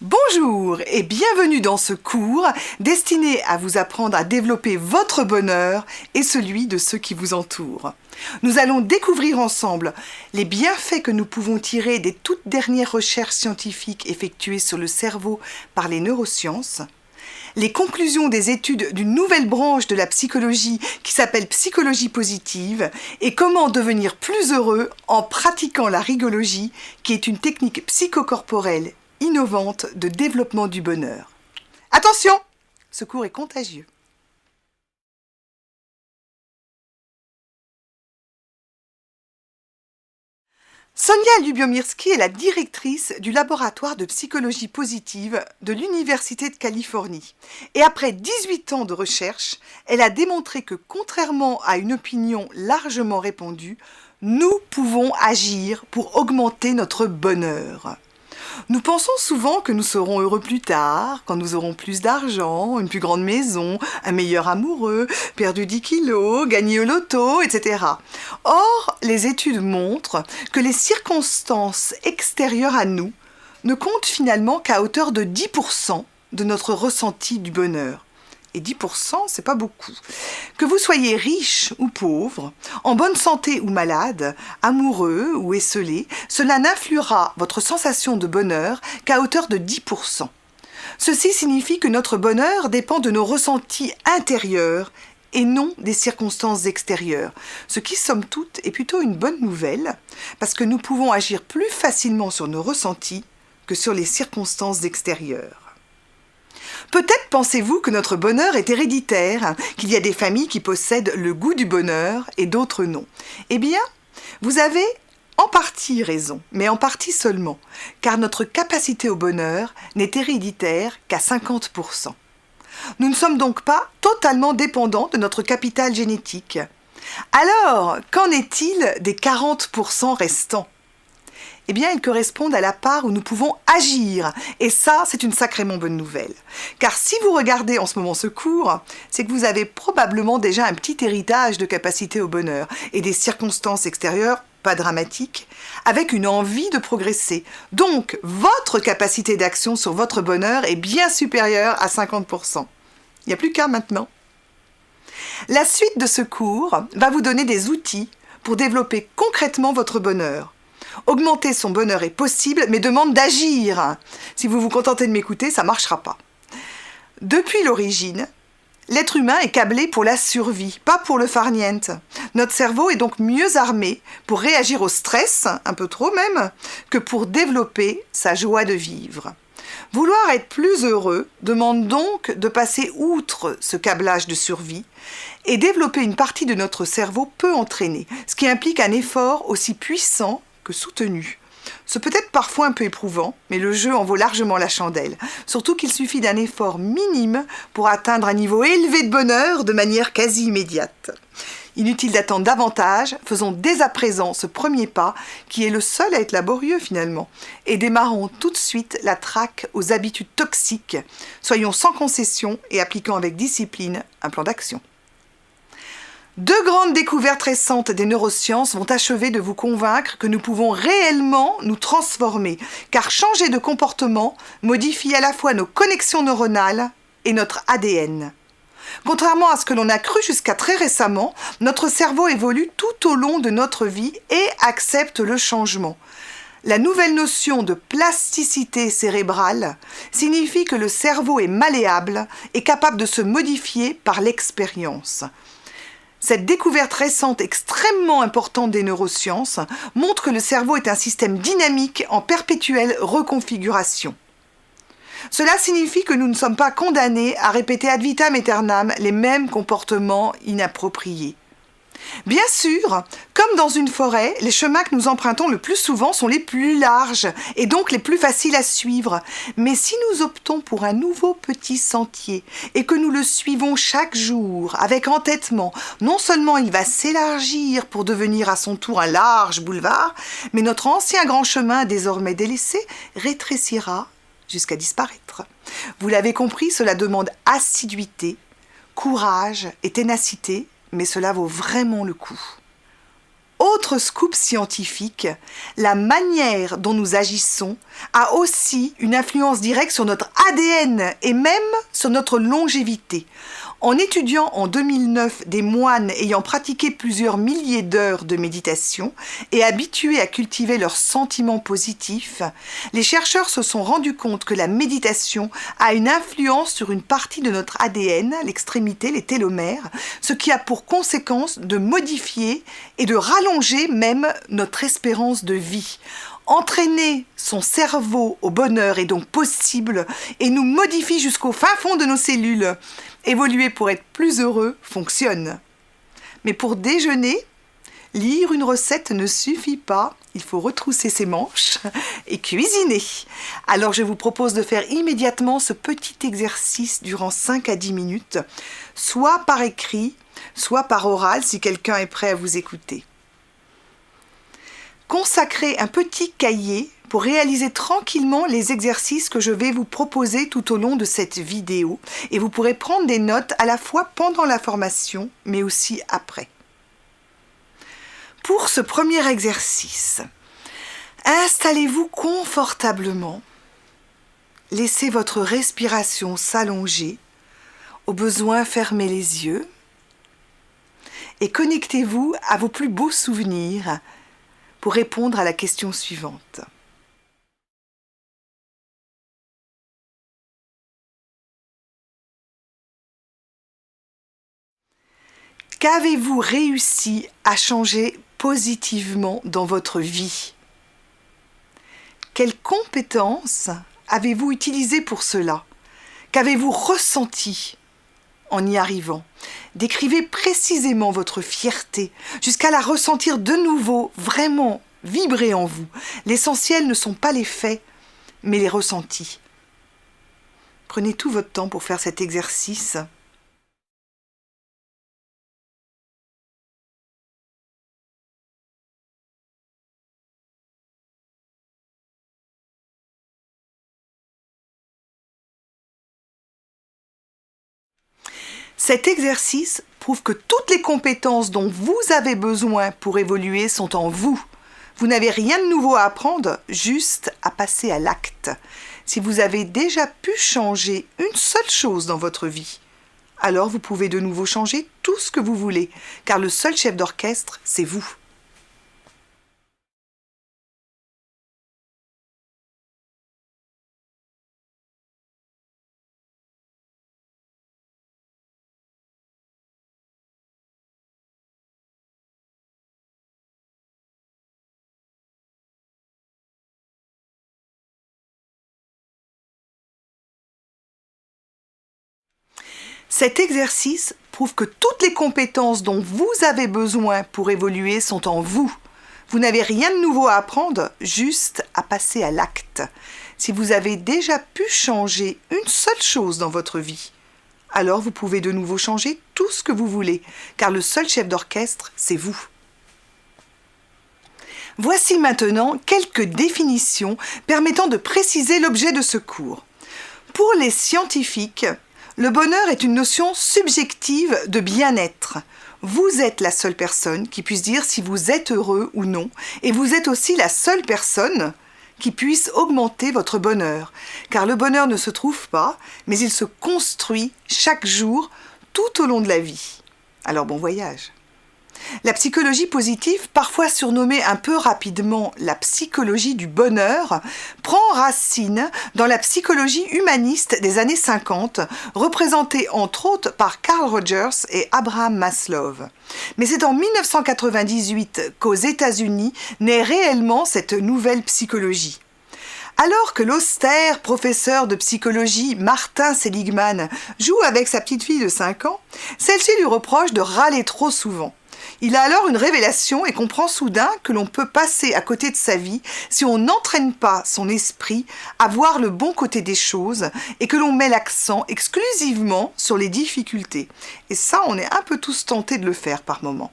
Bonjour et bienvenue dans ce cours destiné à vous apprendre à développer votre bonheur et celui de ceux qui vous entourent. Nous allons découvrir ensemble les bienfaits que nous pouvons tirer des toutes dernières recherches scientifiques effectuées sur le cerveau par les neurosciences, les conclusions des études d'une nouvelle branche de la psychologie qui s'appelle psychologie positive et comment devenir plus heureux en pratiquant la rigologie qui est une technique psychocorporelle innovante de développement du bonheur. Attention, ce cours est contagieux. Sonia Lubomierski est la directrice du laboratoire de psychologie positive de l'Université de Californie. Et après 18 ans de recherche, elle a démontré que contrairement à une opinion largement répandue, nous pouvons agir pour augmenter notre bonheur. Nous pensons souvent que nous serons heureux plus tard, quand nous aurons plus d'argent, une plus grande maison, un meilleur amoureux, perdu 10 kilos, gagné au loto, etc. Or, les études montrent que les circonstances extérieures à nous ne comptent finalement qu'à hauteur de 10% de notre ressenti du bonheur. Et 10%, c'est pas beaucoup. Que vous soyez riche ou pauvre, en bonne santé ou malade, amoureux ou esseulé, cela n'influera votre sensation de bonheur qu'à hauteur de 10%. Ceci signifie que notre bonheur dépend de nos ressentis intérieurs et non des circonstances extérieures. Ce qui, somme toute, est plutôt une bonne nouvelle, parce que nous pouvons agir plus facilement sur nos ressentis que sur les circonstances extérieures. Peut-être pensez-vous que notre bonheur est héréditaire, qu'il y a des familles qui possèdent le goût du bonheur et d'autres non. Eh bien, vous avez en partie raison, mais en partie seulement, car notre capacité au bonheur n'est héréditaire qu'à 50%. Nous ne sommes donc pas totalement dépendants de notre capital génétique. Alors, qu'en est-il des 40% restants ? Eh bien, ils correspondent à la part où nous pouvons agir. Et ça, c'est une sacrément bonne nouvelle. Car si vous regardez en ce moment ce cours, c'est que vous avez probablement déjà un petit héritage de capacité au bonheur et des circonstances extérieures pas dramatiques, avec une envie de progresser. Donc, votre capacité d'action sur votre bonheur est bien supérieure à 50%. Il n'y a plus qu'à maintenant. La suite de ce cours va vous donner des outils pour développer concrètement votre bonheur. Augmenter son bonheur est possible, mais demande d'agir. Si vous vous contentez de m'écouter, ça ne marchera pas. Depuis l'origine, l'être humain est câblé pour la survie, pas pour le farniente. Notre cerveau est donc mieux armé pour réagir au stress, un peu trop même, que pour développer sa joie de vivre. Vouloir être plus heureux demande donc de passer outre ce câblage de survie et développer une partie de notre cerveau peut entraîner, ce qui implique un effort aussi puissant que soutenu. Ce peut être parfois un peu éprouvant, mais le jeu en vaut largement la chandelle. Surtout qu'il suffit d'un effort minime pour atteindre un niveau élevé de bonheur de manière quasi immédiate. Inutile d'attendre davantage, faisons dès à présent ce premier pas, qui est le seul à être laborieux finalement, et démarrons tout de suite la traque aux habitudes toxiques. Soyons sans concession et appliquons avec discipline un plan d'action. Deux grandes découvertes récentes des neurosciences vont achever de vous convaincre que nous pouvons réellement nous transformer, car changer de comportement modifie à la fois nos connexions neuronales et notre ADN. Contrairement à ce que l'on a cru jusqu'à très récemment, notre cerveau évolue tout au long de notre vie et accepte le changement. La nouvelle notion de plasticité cérébrale signifie que le cerveau est malléable et capable de se modifier par l'expérience. Cette découverte récente extrêmement importante des neurosciences montre que le cerveau est un système dynamique en perpétuelle reconfiguration. Cela signifie que nous ne sommes pas condamnés à répéter ad vitam aeternam les mêmes comportements inappropriés. Bien sûr, comme dans une forêt, les chemins que nous empruntons le plus souvent sont les plus larges et donc les plus faciles à suivre. Mais si nous optons pour un nouveau petit sentier et que nous le suivons chaque jour avec entêtement, non seulement il va s'élargir pour devenir à son tour un large boulevard, mais notre ancien grand chemin désormais délaissé rétrécira jusqu'à disparaître. Vous l'avez compris, cela demande assiduité, courage et ténacité, mais cela vaut vraiment le coup. Autre scoop scientifique, la manière dont nous agissons a aussi une influence directe sur notre ADN et même sur notre longévité. En étudiant en 2009 des moines ayant pratiqué plusieurs milliers d'heures de méditation et habitués à cultiver leurs sentiments positifs, les chercheurs se sont rendus compte que la méditation a une influence sur une partie de notre ADN, l'extrémité, les télomères, ce qui a pour conséquence de modifier et de rallonger même notre espérance de vie. Entraîner son cerveau au bonheur est donc possible et nous modifie jusqu'au fin fond de nos cellules. Évoluer pour être plus heureux fonctionne. Mais pour déjeuner, lire une recette ne suffit pas. Il faut retrousser ses manches et cuisiner. Alors je vous propose de faire immédiatement ce petit exercice durant 5 à 10 minutes, soit par écrit, soit par oral si quelqu'un est prêt à vous écouter. Consacrez un petit cahier pour réaliser tranquillement les exercices que je vais vous proposer tout au long de cette vidéo et vous pourrez prendre des notes à la fois pendant la formation mais aussi après. Pour ce premier exercice, installez-vous confortablement, laissez votre respiration s'allonger, au besoin fermez les yeux et connectez-vous à vos plus beaux souvenirs pour répondre à la question suivante. Qu'avez-vous réussi à changer positivement dans votre vie? Quelles compétences avez-vous utilisées pour cela? Qu'avez-vous ressenti en y arrivant? Décrivez précisément votre fierté jusqu'à la ressentir de nouveau, vraiment vibrer en vous. L'essentiel ne sont pas les faits, mais les ressentis. Prenez tout votre temps pour faire cet exercice. Cet exercice prouve que toutes les compétences dont vous avez besoin pour évoluer sont en vous. Vous n'avez rien de nouveau à apprendre, juste à passer à l'acte. Si vous avez déjà pu changer une seule chose dans votre vie, alors vous pouvez de nouveau changer tout ce que vous voulez, car le seul chef d'orchestre, c'est vous. Cet exercice prouve que toutes les compétences dont vous avez besoin pour évoluer sont en vous. Vous n'avez rien de nouveau à apprendre, juste à passer à l'acte. Si vous avez déjà pu changer une seule chose dans votre vie, alors vous pouvez de nouveau changer tout ce que vous voulez, car le seul chef d'orchestre, c'est vous. Voici maintenant quelques définitions permettant de préciser l'objet de ce cours. Pour les scientifiques, le bonheur est une notion subjective de bien-être. Vous êtes la seule personne qui puisse dire si vous êtes heureux ou non, et vous êtes aussi la seule personne qui puisse augmenter votre bonheur. Car le bonheur ne se trouve pas, mais il se construit chaque jour tout au long de la vie. Alors bon voyage. La psychologie positive, parfois surnommée un peu rapidement la psychologie du bonheur, prend racine dans la psychologie humaniste des années 50, représentée entre autres par Carl Rogers et Abraham Maslow. Mais c'est en 1998 qu'aux États-Unis naît réellement cette nouvelle psychologie. Alors que l'austère professeur de psychologie Martin Seligman joue avec sa petite fille de 5 ans, celle-ci lui reproche de râler trop souvent. Il a alors une révélation et comprend soudain que l'on peut passer à côté de sa vie si on n'entraîne pas son esprit à voir le bon côté des choses et que l'on met l'accent exclusivement sur les difficultés. Et ça, on est un peu tous tentés de le faire par moment.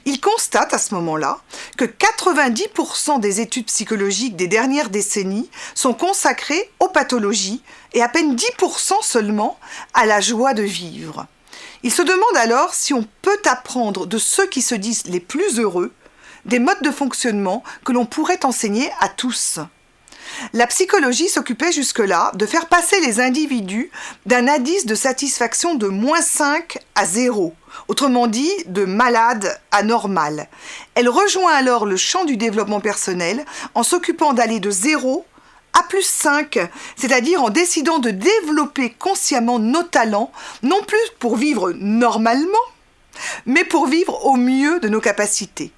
Il constate à ce moment-là que 90% des études psychologiques des dernières décennies sont consacrées aux pathologies et à peine 10% seulement à la joie de vivre. Il se demande alors si on peut apprendre de ceux qui se disent les plus heureux des modes de fonctionnement que l'on pourrait enseigner à tous. La psychologie s'occupait jusque-là de faire passer les individus d'un indice de satisfaction de -5 à 0, autrement dit de malade à normal. Elle rejoint alors le champ du développement personnel en s'occupant d'aller de 0 à +5, c'est-à-dire en décidant de développer consciemment nos talents, non plus pour vivre normalement, mais pour vivre au mieux de nos capacités.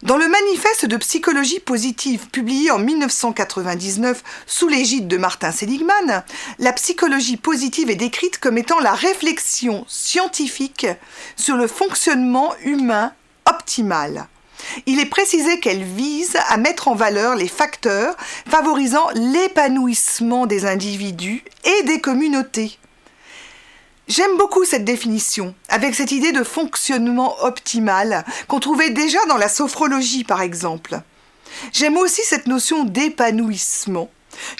Dans le manifeste de psychologie positive publié en 1999 sous l'égide de Martin Seligman, la psychologie positive est décrite comme étant la réflexion scientifique sur le fonctionnement humain optimal. Il est précisé qu'elle vise à mettre en valeur les facteurs favorisant l'épanouissement des individus et des communautés. J'aime beaucoup cette définition, avec cette idée de fonctionnement optimal qu'on trouvait déjà dans la sophrologie par exemple. J'aime aussi cette notion d'épanouissement,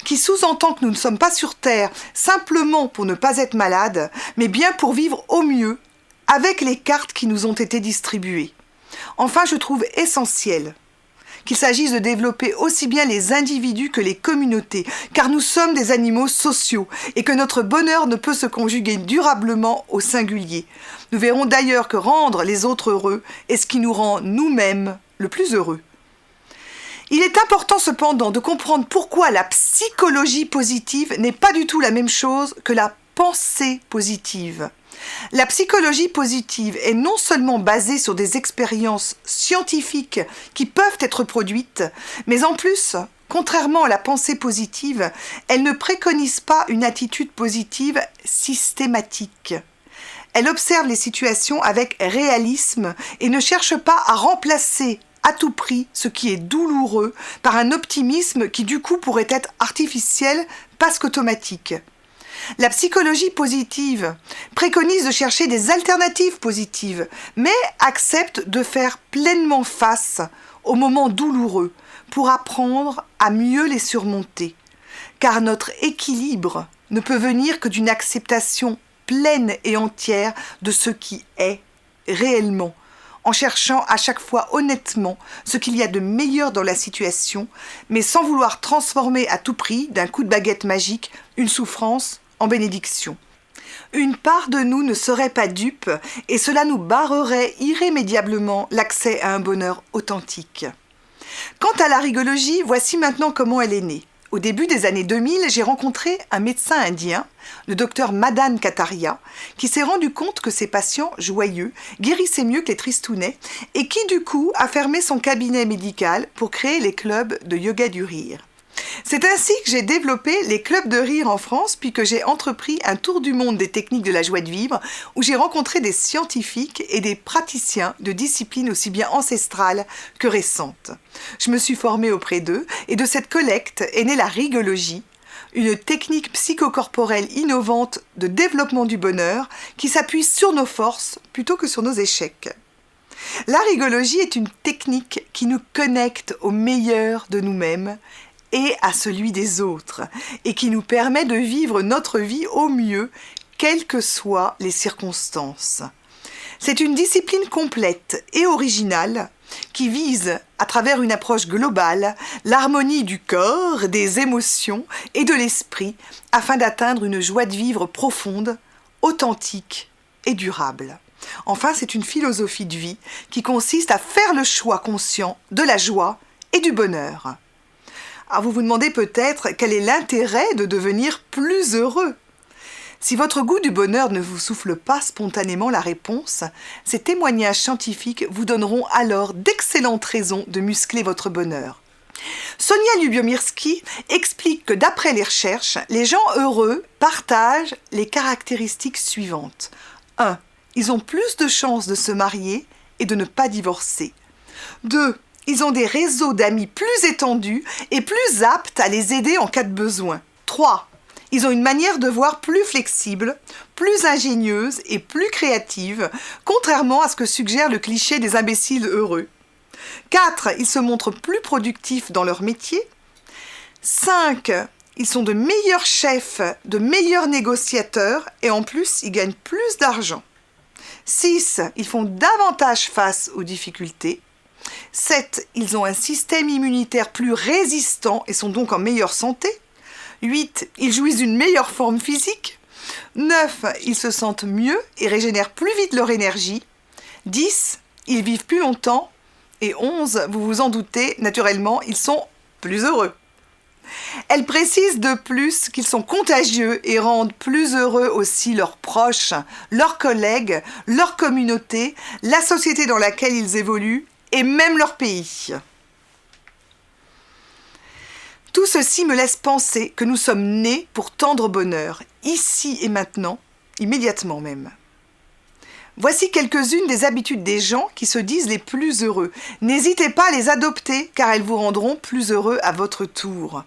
qui sous-entend que nous ne sommes pas sur Terre simplement pour ne pas être malades, mais bien pour vivre au mieux, avec les cartes qui nous ont été distribuées. Enfin, je trouve essentiel qu'il s'agisse de développer aussi bien les individus que les communautés, car nous sommes des animaux sociaux et que notre bonheur ne peut se conjuguer durablement au singulier. Nous verrons d'ailleurs que rendre les autres heureux est ce qui nous rend nous-mêmes le plus heureux. Il est important cependant de comprendre pourquoi la psychologie positive n'est pas du tout la même chose que la pensée positive. La psychologie positive est non seulement basée sur des expériences scientifiques qui peuvent être produites, mais en plus, contrairement à la pensée positive, elle ne préconise pas une attitude positive systématique. Elle observe les situations avec réalisme et ne cherche pas à remplacer à tout prix ce qui est douloureux par un optimisme qui du coup pourrait être artificiel parce qu'automatique. La psychologie positive préconise de chercher des alternatives positives, mais accepte de faire pleinement face aux moments douloureux pour apprendre à mieux les surmonter. Car notre équilibre ne peut venir que d'une acceptation pleine et entière de ce qui est réellement, en cherchant à chaque fois honnêtement ce qu'il y a de meilleur dans la situation, mais sans vouloir transformer à tout prix, d'un coup de baguette magique, une souffrance en bénédiction. Une part de nous ne serait pas dupe et cela nous barrerait irrémédiablement l'accès à un bonheur authentique. Quant à la rigologie, voici maintenant comment elle est née. Au début des années 2000, j'ai rencontré un médecin indien, le docteur Madan Kataria, qui s'est rendu compte que ses patients joyeux guérissaient mieux que les tristounets et qui du coup a fermé son cabinet médical pour créer les clubs de yoga du rire. C'est ainsi que j'ai développé les clubs de rire en France, puis que j'ai entrepris un tour du monde des techniques de la joie de vivre, où j'ai rencontré des scientifiques et des praticiens de disciplines aussi bien ancestrales que récentes. Je me suis formée auprès d'eux, et de cette collecte est née la rigologie, une technique psychocorporelle innovante de développement du bonheur qui s'appuie sur nos forces plutôt que sur nos échecs. La rigologie est une technique qui nous connecte au meilleur de nous-mêmes et à celui des autres, et qui nous permet de vivre notre vie au mieux, quelles que soient les circonstances. C'est une discipline complète et originale qui vise, à travers une approche globale, l'harmonie du corps, des émotions et de l'esprit, afin d'atteindre une joie de vivre profonde, authentique et durable. Enfin, c'est une philosophie de vie qui consiste à faire le choix conscient de la joie et du bonheur. Alors vous vous demandez peut-être quel est l'intérêt de devenir plus heureux. Si votre goût du bonheur ne vous souffle pas spontanément la réponse, ces témoignages scientifiques vous donneront alors d'excellentes raisons de muscler votre bonheur. Sonia Lyubomirsky explique que d'après les recherches, les gens heureux partagent les caractéristiques suivantes. 1. Ils ont plus de chances de se marier et de ne pas divorcer. 2. Ils ont des réseaux d'amis plus étendus et plus aptes à les aider en cas de besoin. 3. Ils ont une manière de voir plus flexible, plus ingénieuse et plus créative, contrairement à ce que suggère le cliché des imbéciles heureux. 4. Ils se montrent plus productifs dans leur métier. 5. Ils sont de meilleurs chefs, de meilleurs négociateurs et en plus, ils gagnent plus d'argent. 6. Ils font davantage face aux difficultés. 7. Ils ont un système immunitaire plus résistant et sont donc en meilleure santé. 8. Ils jouissent d'une meilleure forme physique. 9. Ils se sentent mieux et régénèrent plus vite leur énergie. 10. Ils vivent plus longtemps. Et 11. Vous vous en doutez, naturellement, ils sont plus heureux. Elle précise de plus qu'ils sont contagieux et rendent plus heureux aussi leurs proches, leurs collègues, leur communauté, la société dans laquelle ils évoluent et même leur pays. Tout ceci me laisse penser que nous sommes nés pour tendre bonheur, ici et maintenant, immédiatement même. Voici quelques-unes des habitudes des gens qui se disent les plus heureux. N'hésitez pas à les adopter car elles vous rendront plus heureux à votre tour.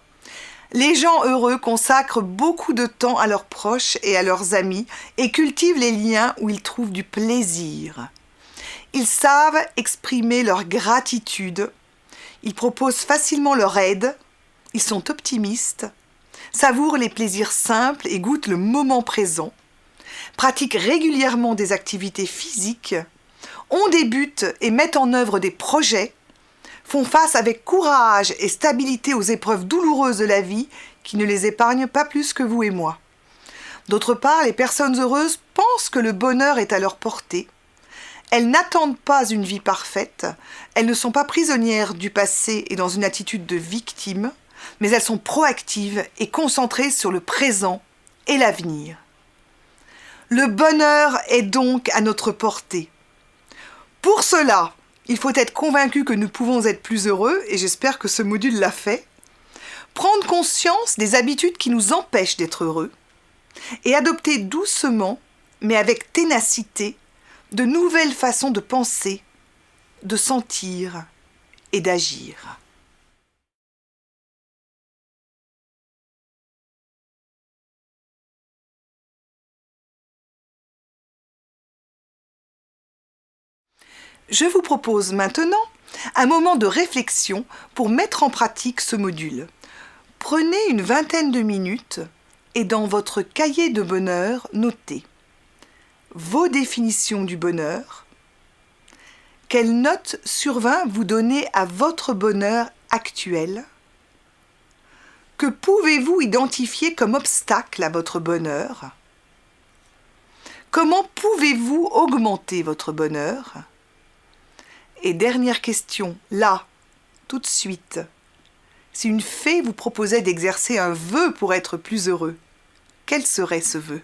Les gens heureux consacrent beaucoup de temps à leurs proches et à leurs amis et cultivent les liens où ils trouvent du plaisir. Ils savent exprimer leur gratitude, ils proposent facilement leur aide, ils sont optimistes, savourent les plaisirs simples et goûtent le moment présent, pratiquent régulièrement des activités physiques, ont des buts et mettent en œuvre des projets, font face avec courage et stabilité aux épreuves douloureuses de la vie qui ne les épargnent pas plus que vous et moi. D'autre part, les personnes heureuses pensent que le bonheur est à leur portée. Elles n'attendent pas une vie parfaite, elles ne sont pas prisonnières du passé et dans une attitude de victime, mais elles sont proactives et concentrées sur le présent et l'avenir. Le bonheur est donc à notre portée. Pour cela, il faut être convaincu que nous pouvons être plus heureux, et j'espère que ce module l'a fait. Prendre conscience des habitudes qui nous empêchent d'être heureux, et adopter doucement, mais avec ténacité, de nouvelles façons de penser, de sentir et d'agir. Je vous propose maintenant un moment de réflexion pour mettre en pratique ce module. Prenez une vingtaine de minutes et dans votre cahier de bonheur, notez vos définitions du bonheur, quelle note sur 20 vous donnez à votre bonheur actuel, que pouvez-vous identifier comme obstacle à votre bonheur, comment pouvez-vous augmenter votre bonheur? Et dernière question, là, tout de suite. Si une fée vous proposait d'exercer un vœu pour être plus heureux, quel serait ce vœu?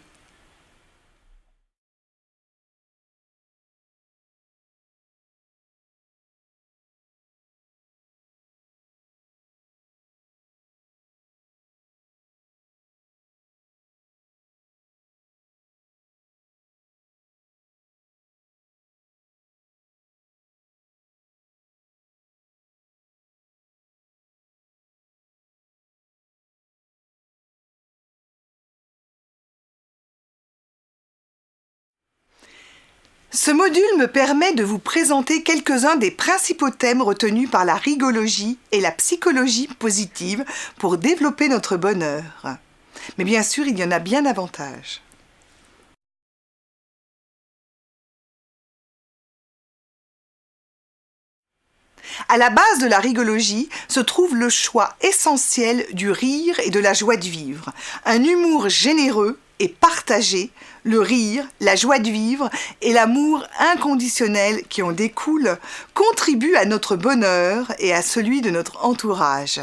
Ce module me permet de vous présenter quelques-uns des principaux thèmes retenus par la rigologie et la psychologie positive pour développer notre bonheur. Mais bien sûr, il y en a bien davantage. À la base de la rigologie se trouve le choix essentiel du rire et de la joie de vivre, un humour généreux et partagé, le rire, la joie de vivre et l'amour inconditionnel qui en découle contribuent à notre bonheur et à celui de notre entourage.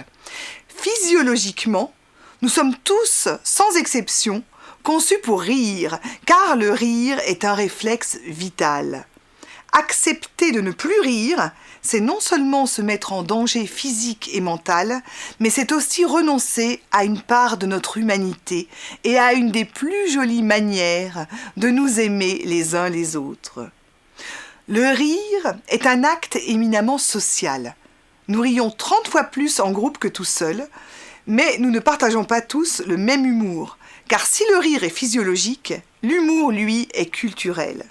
Physiologiquement, nous sommes tous, sans exception, conçus pour rire, car le rire est un réflexe vital. Accepter de ne plus rire, c'est non seulement se mettre en danger physique et mental, mais c'est aussi renoncer à une part de notre humanité et à une des plus jolies manières de nous aimer les uns les autres. Le rire est un acte éminemment social. Nous rions 30 fois plus en groupe que tout seul, mais nous ne partageons pas tous le même humour, car si le rire est physiologique, l'humour, lui, est culturel.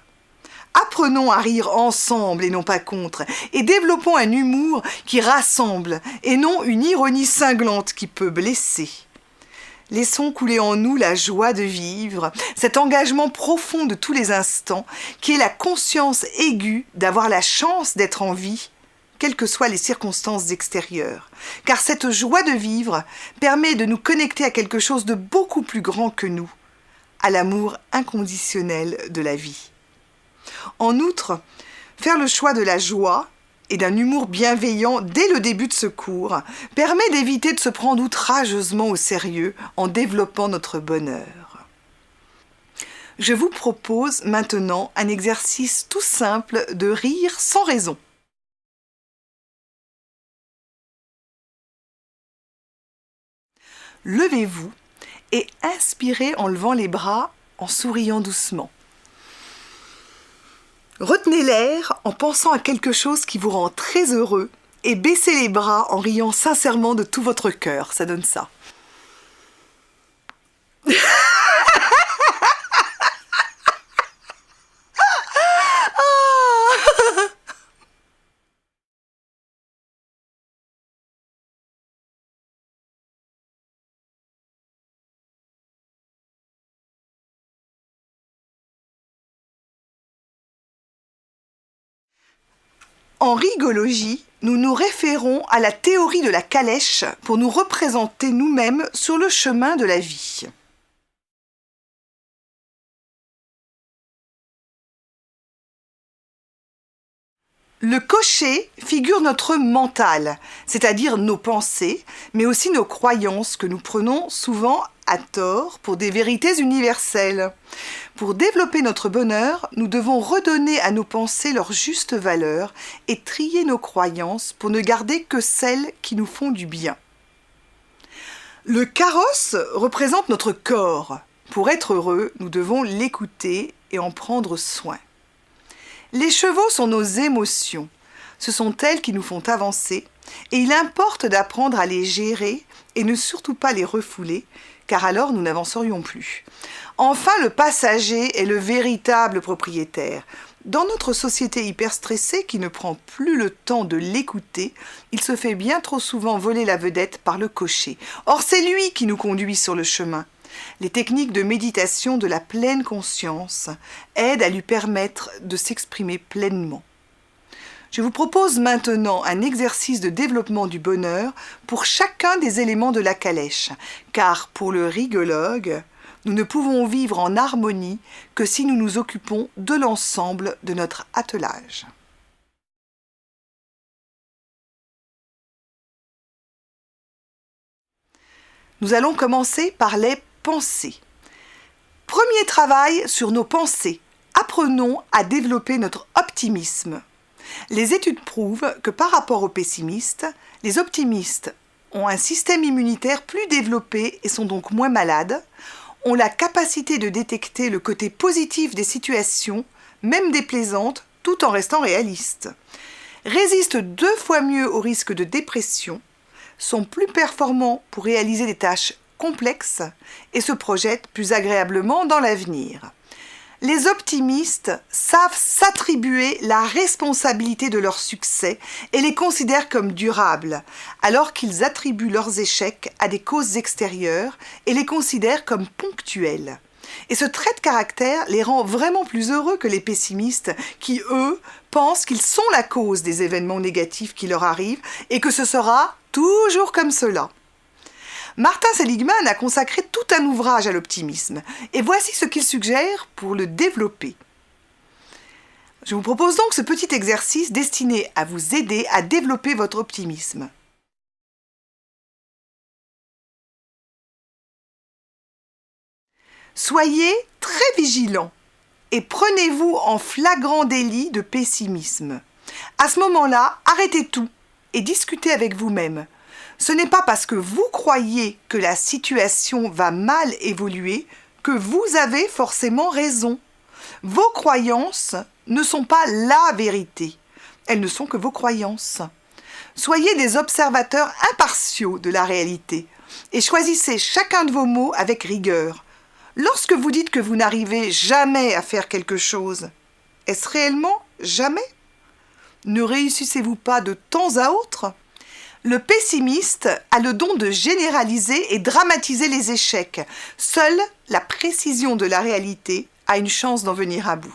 Apprenons à rire ensemble et non pas contre, et développons un humour qui rassemble et non une ironie cinglante qui peut blesser. Laissons couler en nous la joie de vivre, cet engagement profond de tous les instants qui est la conscience aiguë d'avoir la chance d'être en vie, quelles que soient les circonstances extérieures. Car cette joie de vivre permet de nous connecter à quelque chose de beaucoup plus grand que nous, à l'amour inconditionnel de la vie. En outre, faire le choix de la joie et d'un humour bienveillant dès le début de ce cours permet d'éviter de se prendre outrageusement au sérieux en développant notre bonheur. Je vous propose maintenant un exercice tout simple de rire sans raison. Levez-vous et inspirez en levant les bras, en souriant doucement. Retenez l'air en pensant à quelque chose qui vous rend très heureux et baissez les bras en riant sincèrement de tout votre cœur. Ça donne ça. En rigologie, nous nous référons à la théorie de la calèche pour nous représenter nous-mêmes sur le chemin de la vie. Le cocher figure notre mental, c'est-à-dire nos pensées, mais aussi nos croyances que nous prenons souvent à tort pour des vérités universelles. Pour développer notre bonheur, nous devons redonner à nos pensées leur juste valeur et trier nos croyances pour ne garder que celles qui nous font du bien. Le carrosse représente notre corps. Pour être heureux, nous devons l'écouter et en prendre soin. Les chevaux sont nos émotions. Ce sont elles qui nous font avancer et il importe d'apprendre à les gérer et ne surtout pas les refouler, car alors nous n'avancerions plus. Enfin, le passager est le véritable propriétaire. Dans notre société hyper stressée qui ne prend plus le temps de l'écouter, il se fait bien trop souvent voler la vedette par le cocher. Or, c'est lui qui nous conduit sur le chemin. Les techniques de méditation de la pleine conscience aident à lui permettre de s'exprimer pleinement. Je vous propose maintenant un exercice de développement du bonheur pour chacun des éléments de la calèche, car pour le rigologue, nous ne pouvons vivre en harmonie que si nous nous occupons de l'ensemble de notre attelage. Nous allons commencer par les pensées. Premier travail sur nos pensées. Apprenons à développer notre optimisme. Les études prouvent que par rapport aux pessimistes, les optimistes ont un système immunitaire plus développé et sont donc moins malades, ont la capacité de détecter le côté positif des situations, même déplaisantes, tout en restant réalistes, résistent 2 fois mieux au risque de dépression, sont plus performants pour réaliser des tâches complexes et se projettent plus agréablement dans l'avenir. Les optimistes savent s'attribuer la responsabilité de leur succès et les considèrent comme durables, alors qu'ils attribuent leurs échecs à des causes extérieures et les considèrent comme ponctuels. Et ce trait de caractère les rend vraiment plus heureux que les pessimistes qui, eux, pensent qu'ils sont la cause des événements négatifs qui leur arrivent et que ce sera toujours comme cela. Martin Seligman a consacré tout un ouvrage à l'optimisme et voici ce qu'il suggère pour le développer. Je vous propose donc ce petit exercice destiné à vous aider à développer votre optimisme. Soyez très vigilants et prenez-vous en flagrant délit de pessimisme. À ce moment-là, arrêtez tout et discutez avec vous-même. Ce n'est pas parce que vous croyez que la situation va mal évoluer que vous avez forcément raison. Vos croyances ne sont pas la vérité. Elles ne sont que vos croyances. Soyez des observateurs impartiaux de la réalité et choisissez chacun de vos mots avec rigueur. Lorsque vous dites que vous n'arrivez jamais à faire quelque chose, est-ce réellement jamais? Ne réussissez-vous pas de temps à autre? Le pessimiste a le don de généraliser et dramatiser les échecs. Seule la précision de la réalité a une chance d'en venir à bout.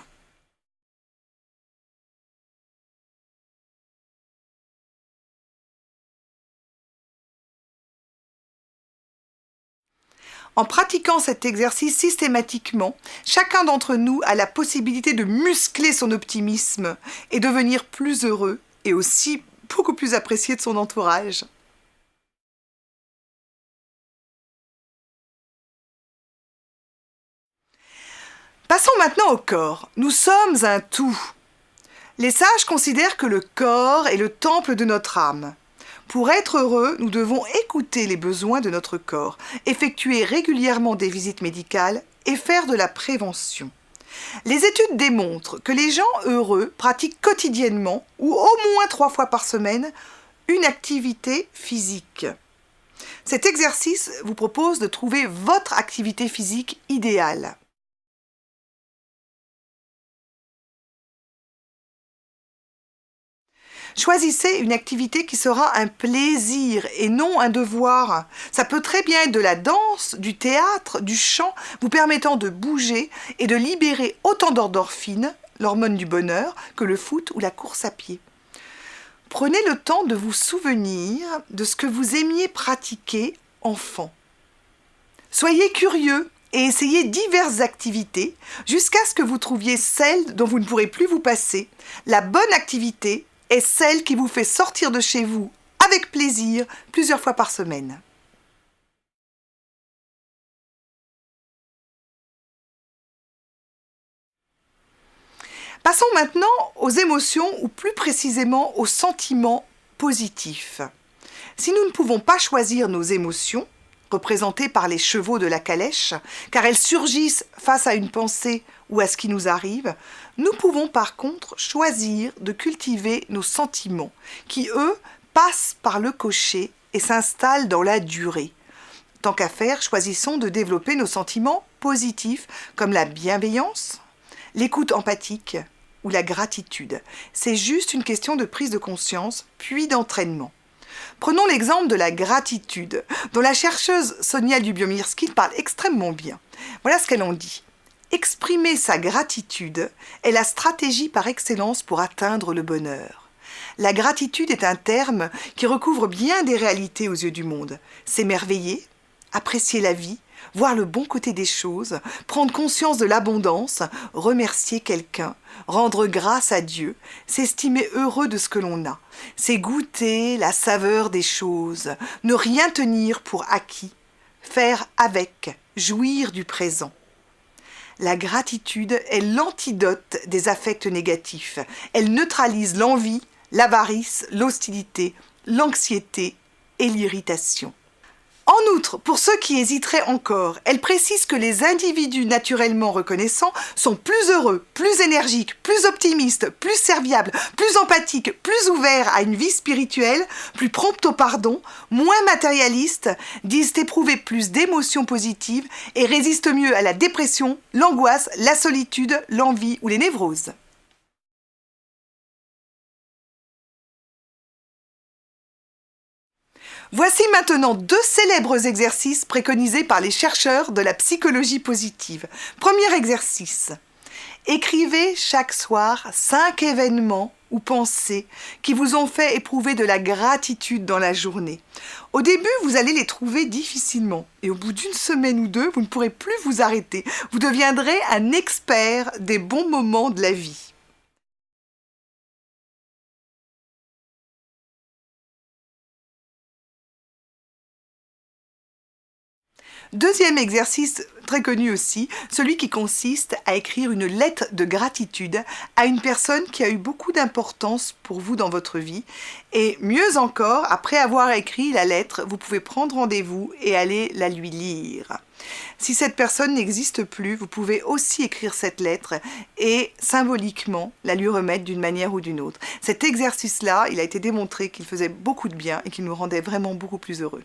En pratiquant cet exercice systématiquement, chacun d'entre nous a la possibilité de muscler son optimisme et devenir plus heureux et aussi beaucoup plus apprécié de son entourage. Passons maintenant au corps. Nous sommes un tout. Les sages considèrent que le corps est le temple de notre âme. Pour être heureux, nous devons écouter les besoins de notre corps, effectuer régulièrement des visites médicales et faire de la prévention. Les études démontrent que les gens heureux pratiquent quotidiennement, ou au moins 3 fois par semaine, une activité physique. Cet exercice vous propose de trouver votre activité physique idéale. Choisissez une activité qui sera un plaisir et non un devoir. Ça peut très bien être de la danse, du théâtre, du chant, vous permettant de bouger et de libérer autant d'endorphines, l'hormone du bonheur, que le foot ou la course à pied. Prenez le temps de vous souvenir de ce que vous aimiez pratiquer enfant. Soyez curieux et essayez diverses activités jusqu'à ce que vous trouviez celle dont vous ne pourrez plus vous passer. La bonne activité est celle qui vous fait sortir de chez vous avec plaisir plusieurs fois par semaine. Passons maintenant aux émotions ou plus précisément aux sentiments positifs. Si nous ne pouvons pas choisir nos émotions, représentées par les chevaux de la calèche, car elles surgissent face à une pensée ou à ce qui nous arrive, nous pouvons par contre choisir de cultiver nos sentiments, qui eux passent par le cocher et s'installent dans la durée. Tant qu'à faire, choisissons de développer nos sentiments positifs, comme la bienveillance, l'écoute empathique ou la gratitude. C'est juste une question de prise de conscience, puis d'entraînement. Prenons l'exemple de la gratitude, dont la chercheuse Sonia Lyubomirsky parle extrêmement bien. Voilà ce qu'elle en dit. Exprimer sa gratitude est la stratégie par excellence pour atteindre le bonheur. La gratitude est un terme qui recouvre bien des réalités aux yeux du monde. S'émerveiller, apprécier la vie, voir le bon côté des choses, prendre conscience de l'abondance, remercier quelqu'un, rendre grâce à Dieu, s'estimer heureux de ce que l'on a. C'est goûter la saveur des choses, ne rien tenir pour acquis, faire avec, jouir du présent. La gratitude est l'antidote des affects négatifs. Elle neutralise l'envie, l'avarice, l'hostilité, l'anxiété et l'irritation. En outre, pour ceux qui hésiteraient encore, elle précise que les individus naturellement reconnaissants sont plus heureux, plus énergiques, plus optimistes, plus serviables, plus empathiques, plus ouverts à une vie spirituelle, plus prompts au pardon, moins matérialistes, disent éprouver plus d'émotions positives et résistent mieux à la dépression, l'angoisse, la solitude, l'envie ou les névroses. Voici maintenant 2 célèbres exercices préconisés par les chercheurs de la psychologie positive. Premier exercice. Écrivez chaque soir 5 événements ou pensées qui vous ont fait éprouver de la gratitude dans la journée. Au début, vous allez les trouver difficilement et au bout d'une semaine ou 2, vous ne pourrez plus vous arrêter. Vous deviendrez un expert des bons moments de la vie. Deuxième exercice très connu aussi, celui qui consiste à écrire une lettre de gratitude à une personne qui a eu beaucoup d'importance pour vous dans votre vie. Et mieux encore, après avoir écrit la lettre, vous pouvez prendre rendez-vous et aller la lui lire. Si cette personne n'existe plus, vous pouvez aussi écrire cette lettre et symboliquement la lui remettre d'une manière ou d'une autre. Cet exercice-là, il a été démontré qu'il faisait beaucoup de bien et qu'il nous rendait vraiment beaucoup plus heureux.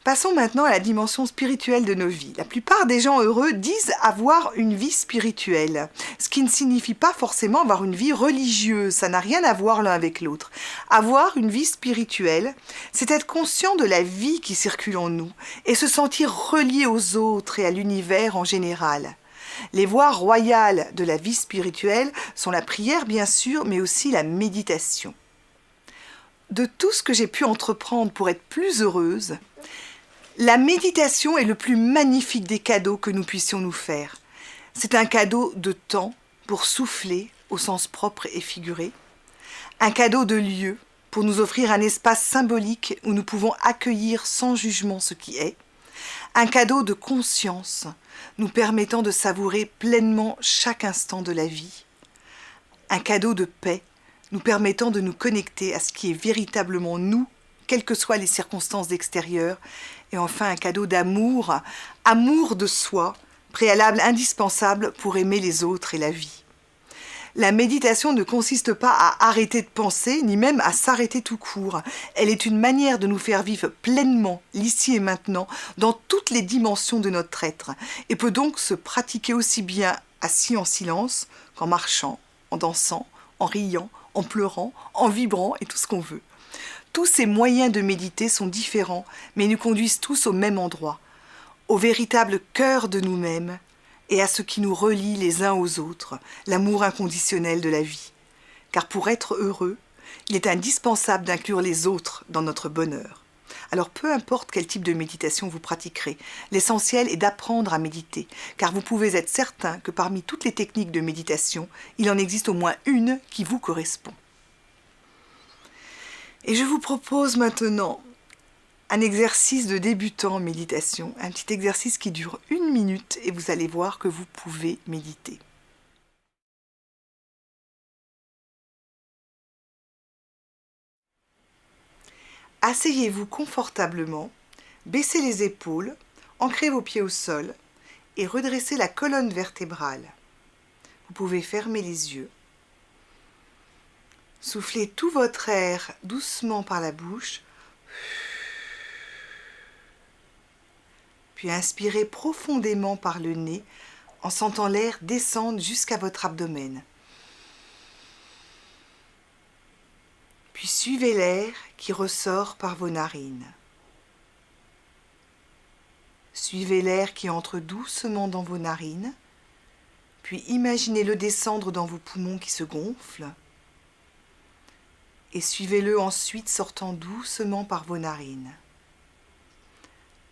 Passons maintenant à la dimension spirituelle de nos vies. La plupart des gens heureux disent avoir une vie spirituelle, ce qui ne signifie pas forcément avoir une vie religieuse, ça n'a rien à voir l'un avec l'autre. Avoir une vie spirituelle, c'est être conscient de la vie qui circule en nous et se sentir relié aux autres et à l'univers en général. Les voies royales de la vie spirituelle sont la prière bien sûr, mais aussi la méditation. De tout ce que j'ai pu entreprendre pour être plus heureuse, la méditation est le plus magnifique des cadeaux que nous puissions nous faire. C'est un cadeau de temps pour souffler au sens propre et figuré, un cadeau de lieu pour nous offrir un espace symbolique où nous pouvons accueillir sans jugement ce qui est, un cadeau de conscience nous permettant de savourer pleinement chaque instant de la vie, un cadeau de paix nous permettant de nous connecter à ce qui est véritablement nous, quelles que soient les circonstances extérieures, et enfin un cadeau d'amour, amour de soi, préalable indispensable pour aimer les autres et la vie. La méditation ne consiste pas à arrêter de penser, ni même à s'arrêter tout court. Elle est une manière de nous faire vivre pleinement, l'ici et maintenant, dans toutes les dimensions de notre être, et peut donc se pratiquer aussi bien assis en silence qu'en marchant, en dansant, en riant, en pleurant, en vibrant et tout ce qu'on veut. Tous ces moyens de méditer sont différents, mais nous conduisent tous au même endroit, au véritable cœur de nous-mêmes et à ce qui nous relie les uns aux autres, l'amour inconditionnel de la vie. Car pour être heureux, il est indispensable d'inclure les autres dans notre bonheur. Alors peu importe quel type de méditation vous pratiquerez, l'essentiel est d'apprendre à méditer, car vous pouvez être certain que parmi toutes les techniques de méditation, il en existe au moins une qui vous correspond. Et je vous propose maintenant un exercice de débutant en méditation, un petit exercice qui dure 1 minute et vous allez voir que vous pouvez méditer. Asseyez-vous confortablement, baissez les épaules, ancrez vos pieds au sol et redressez la colonne vertébrale. Vous pouvez fermer les yeux. Soufflez tout votre air doucement par la bouche, puis inspirez profondément par le nez en sentant l'air descendre jusqu'à votre abdomen. Puis suivez l'air qui ressort par vos narines. Suivez l'air qui entre doucement dans vos narines, puis imaginez-le descendre dans vos poumons qui se gonflent, et suivez-le ensuite sortant doucement par vos narines.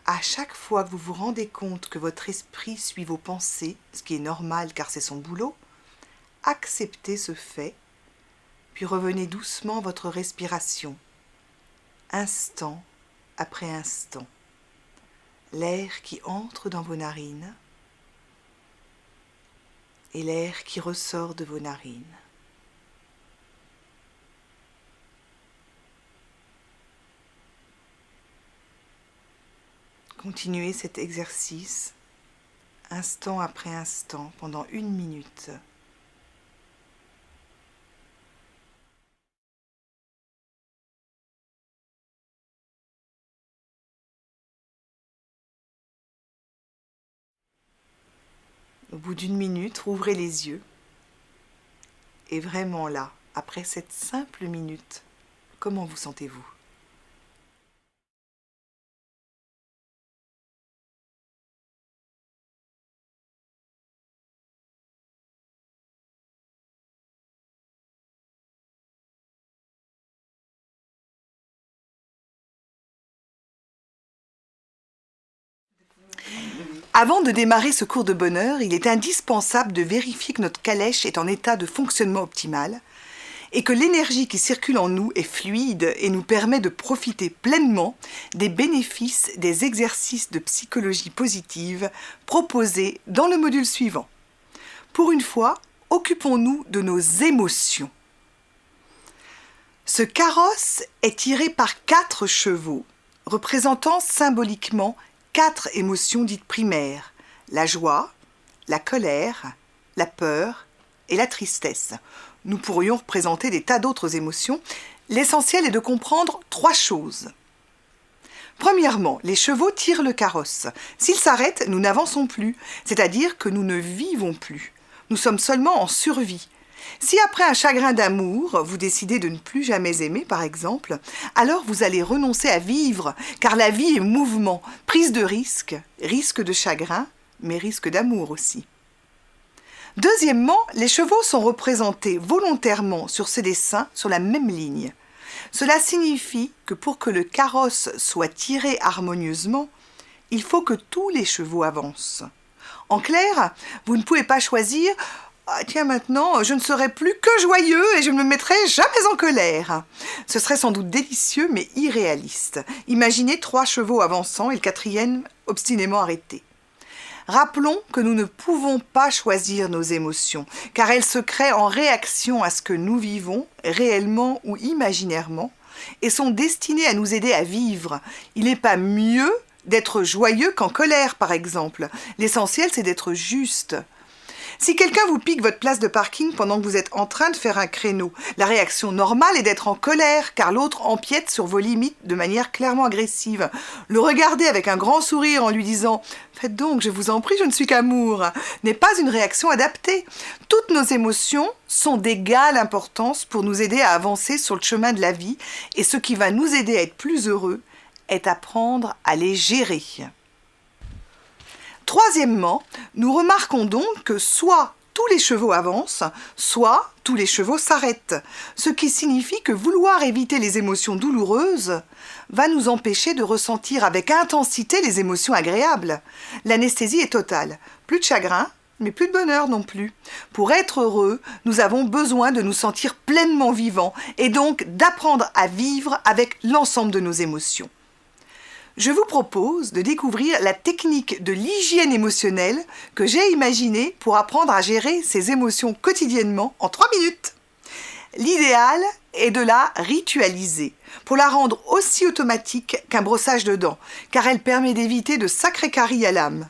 À chaque fois que vous vous rendez compte que votre esprit suit vos pensées, ce qui est normal car c'est son boulot, acceptez ce fait, puis revenez doucement à votre respiration, instant après instant. L'air qui entre dans vos narines et l'air qui ressort de vos narines. Continuez cet exercice, instant après instant, pendant 1 minute. Au bout d'1 minute, rouvrez les yeux. Et vraiment là, après cette simple minute, comment vous sentez-vous ? Avant de démarrer ce cours de bonheur, il est indispensable de vérifier que notre calèche est en état de fonctionnement optimal et que l'énergie qui circule en nous est fluide et nous permet de profiter pleinement des bénéfices des exercices de psychologie positive proposés dans le module suivant. Pour une fois, occupons-nous de nos émotions. Ce carrosse est tiré par 4 chevaux, représentant symboliquement 4 émotions dites primaires, la joie, la colère, la peur et la tristesse. Nous pourrions représenter des tas d'autres émotions. L'essentiel est de comprendre 3 choses. Premièrement, les chevaux tirent le carrosse. S'ils s'arrêtent, nous n'avançons plus, c'est-à-dire que nous ne vivons plus. Nous sommes seulement en survie. Si après un chagrin d'amour, vous décidez de ne plus jamais aimer, par exemple, alors vous allez renoncer à vivre, car la vie est mouvement, prise de risque, risque de chagrin, mais risque d'amour aussi. Deuxièmement, les chevaux sont représentés volontairement sur ces dessins sur la même ligne. Cela signifie que pour que le carrosse soit tiré harmonieusement, il faut que tous les chevaux avancent. En clair, vous ne pouvez pas choisir « Ah, tiens, maintenant, je ne serai plus que joyeux et je ne me mettrai jamais en colère ». Ce serait sans doute délicieux, mais irréaliste. Imaginez 3 chevaux avançant et le 4e obstinément arrêté. Rappelons que nous ne pouvons pas choisir nos émotions, car elles se créent en réaction à ce que nous vivons, réellement ou imaginairement, et sont destinées à nous aider à vivre. Il n'est pas mieux d'être joyeux qu'en colère, par exemple. L'essentiel, c'est d'être juste. Si quelqu'un vous pique votre place de parking pendant que vous êtes en train de faire un créneau, la réaction normale est d'être en colère, car l'autre empiète sur vos limites de manière clairement agressive. Le regarder avec un grand sourire en lui disant « Faites donc, je vous en prie, je ne suis qu'amour » n'est pas une réaction adaptée. Toutes nos émotions sont d'égale importance pour nous aider à avancer sur le chemin de la vie, et ce qui va nous aider à être plus heureux est apprendre à les gérer. Troisièmement, nous remarquons donc que soit tous les chevaux avancent, soit tous les chevaux s'arrêtent, ce qui signifie que vouloir éviter les émotions douloureuses va nous empêcher de ressentir avec intensité les émotions agréables. L'anesthésie est totale, plus de chagrin, mais plus de bonheur non plus. Pour être heureux, nous avons besoin de nous sentir pleinement vivants et donc d'apprendre à vivre avec l'ensemble de nos émotions. Je vous propose de découvrir la technique de l'hygiène émotionnelle que j'ai imaginée pour apprendre à gérer ses émotions quotidiennement en 3 minutes. L'idéal est de la ritualiser pour la rendre aussi automatique qu'un brossage de dents, car elle permet d'éviter de sacrés caries à l'âme.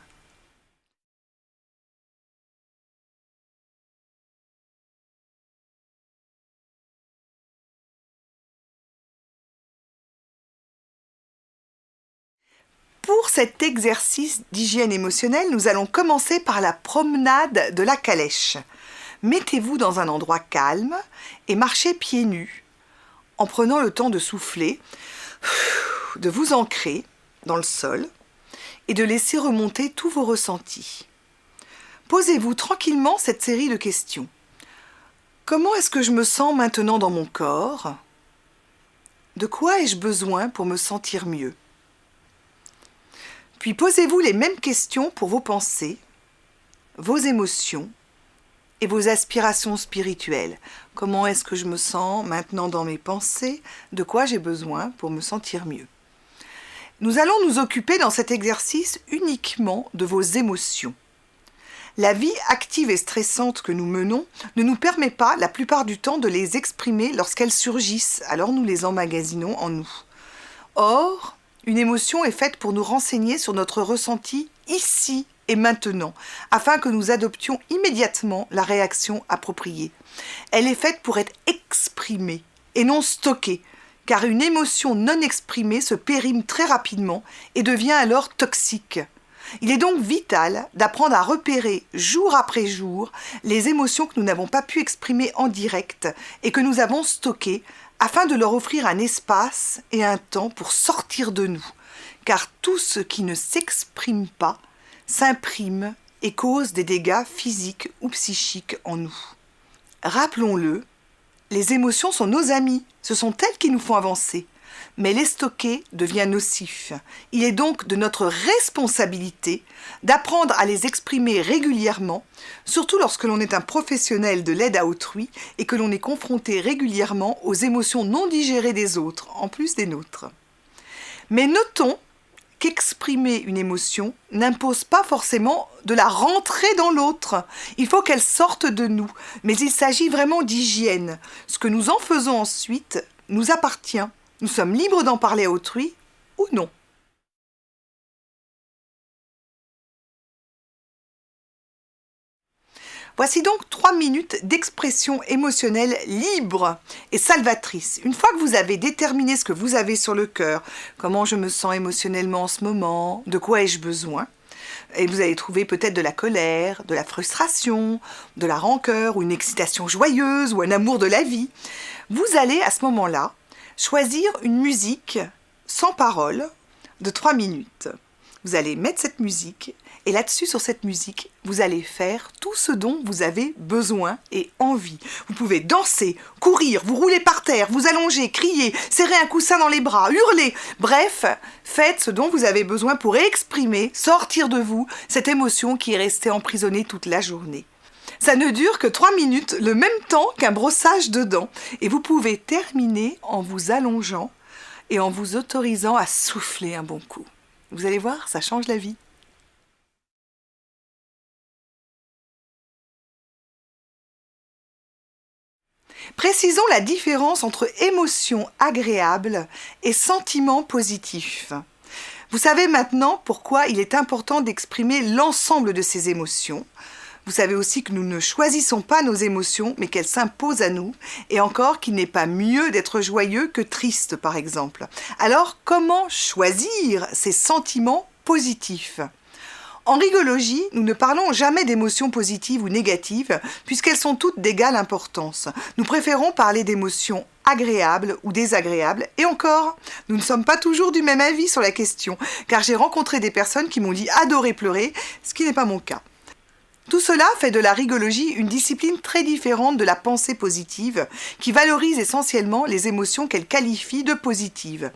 Pour cet exercice d'hygiène émotionnelle, nous allons commencer par la promenade de la calèche. Mettez-vous dans un endroit calme et marchez pieds nus, en prenant le temps de souffler, de vous ancrer dans le sol et de laisser remonter tous vos ressentis. Posez-vous tranquillement cette série de questions. Comment est-ce que je me sens maintenant dans mon corps ? De quoi ai-je besoin pour me sentir mieux ? Puis posez-vous les mêmes questions pour vos pensées, vos émotions et vos aspirations spirituelles. Comment est-ce que je me sens maintenant dans mes pensées ? De quoi j'ai besoin pour me sentir mieux ? Nous allons nous occuper dans cet exercice uniquement de vos émotions. La vie active et stressante que nous menons ne nous permet pas la plupart du temps de les exprimer lorsqu'elles surgissent, alors nous les emmagasinons en nous. Or, une émotion est faite pour nous renseigner sur notre ressenti ici et maintenant, afin que nous adoptions immédiatement la réaction appropriée. Elle est faite pour être exprimée et non stockée, car une émotion non exprimée se périme très rapidement et devient alors toxique. Il est donc vital d'apprendre à repérer jour après jour les émotions que nous n'avons pas pu exprimer en direct et que nous avons stockées afin de leur offrir un espace et un temps pour sortir de nous, car tout ce qui ne s'exprime pas s'imprime et cause des dégâts physiques ou psychiques en nous. Rappelons-le, les émotions sont nos amis, ce sont elles qui nous font avancer, mais les stocker devient nocif. Il est donc de notre responsabilité d'apprendre à les exprimer régulièrement, surtout lorsque l'on est un professionnel de l'aide à autrui et que l'on est confronté régulièrement aux émotions non digérées des autres, en plus des nôtres. Mais notons qu'exprimer une émotion n'impose pas forcément de la rentrer dans l'autre. Il faut qu'elle sorte de nous, mais il s'agit vraiment d'hygiène. Ce que nous en faisons ensuite nous appartient. Nous sommes libres d'en parler à autrui ou non. Voici donc 3 minutes d'expression émotionnelle libre et salvatrice. Une fois que vous avez déterminé ce que vous avez sur le cœur, comment je me sens émotionnellement en ce moment, de quoi ai-je besoin, et vous allez trouver peut-être de la colère, de la frustration, de la rancœur, ou une excitation joyeuse, ou un amour de la vie, vous allez à ce moment-là choisir une musique sans parole de 3 minutes. Vous allez mettre cette musique et là-dessus, sur cette musique, vous allez faire tout ce dont vous avez besoin et envie. Vous pouvez danser, courir, vous rouler par terre, vous allonger, crier, serrer un coussin dans les bras, hurler. Bref, faites ce dont vous avez besoin pour exprimer, sortir de vous cette émotion qui est restée emprisonnée toute la journée. Ça ne dure que 3 minutes, le même temps qu'un brossage de dents. Et vous pouvez terminer en vous allongeant et en vous autorisant à souffler un bon coup. Vous allez voir, ça change la vie. Précisons la différence entre émotions agréables et sentiments positifs. Vous savez maintenant pourquoi il est important d'exprimer l'ensemble de ces émotions. Vous savez aussi que nous ne choisissons pas nos émotions, mais qu'elles s'imposent à nous, et encore qu'il n'est pas mieux d'être joyeux que triste, par exemple. Alors, comment choisir ces sentiments positifs ? En rigologie, nous ne parlons jamais d'émotions positives ou négatives, puisqu'elles sont toutes d'égale importance. Nous préférons parler d'émotions agréables ou désagréables, et encore, nous ne sommes pas toujours du même avis sur la question, car j'ai rencontré des personnes qui m'ont dit adorer pleurer, ce qui n'est pas mon cas. Tout cela fait de la rigologie une discipline très différente de la pensée positive, qui valorise essentiellement les émotions qu'elle qualifie de positives.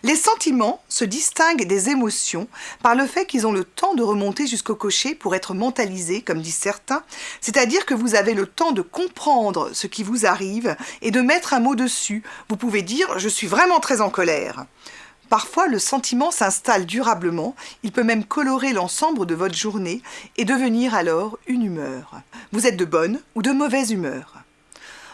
Les sentiments se distinguent des émotions par le fait qu'ils ont le temps de remonter jusqu'au cocher pour être mentalisés, comme disent certains, c'est-à-dire que vous avez le temps de comprendre ce qui vous arrive et de mettre un mot dessus. Vous pouvez dire « je suis vraiment très en colère ». Parfois, le sentiment s'installe durablement, il peut même colorer l'ensemble de votre journée et devenir alors une humeur. Vous êtes de bonne ou de mauvaise humeur.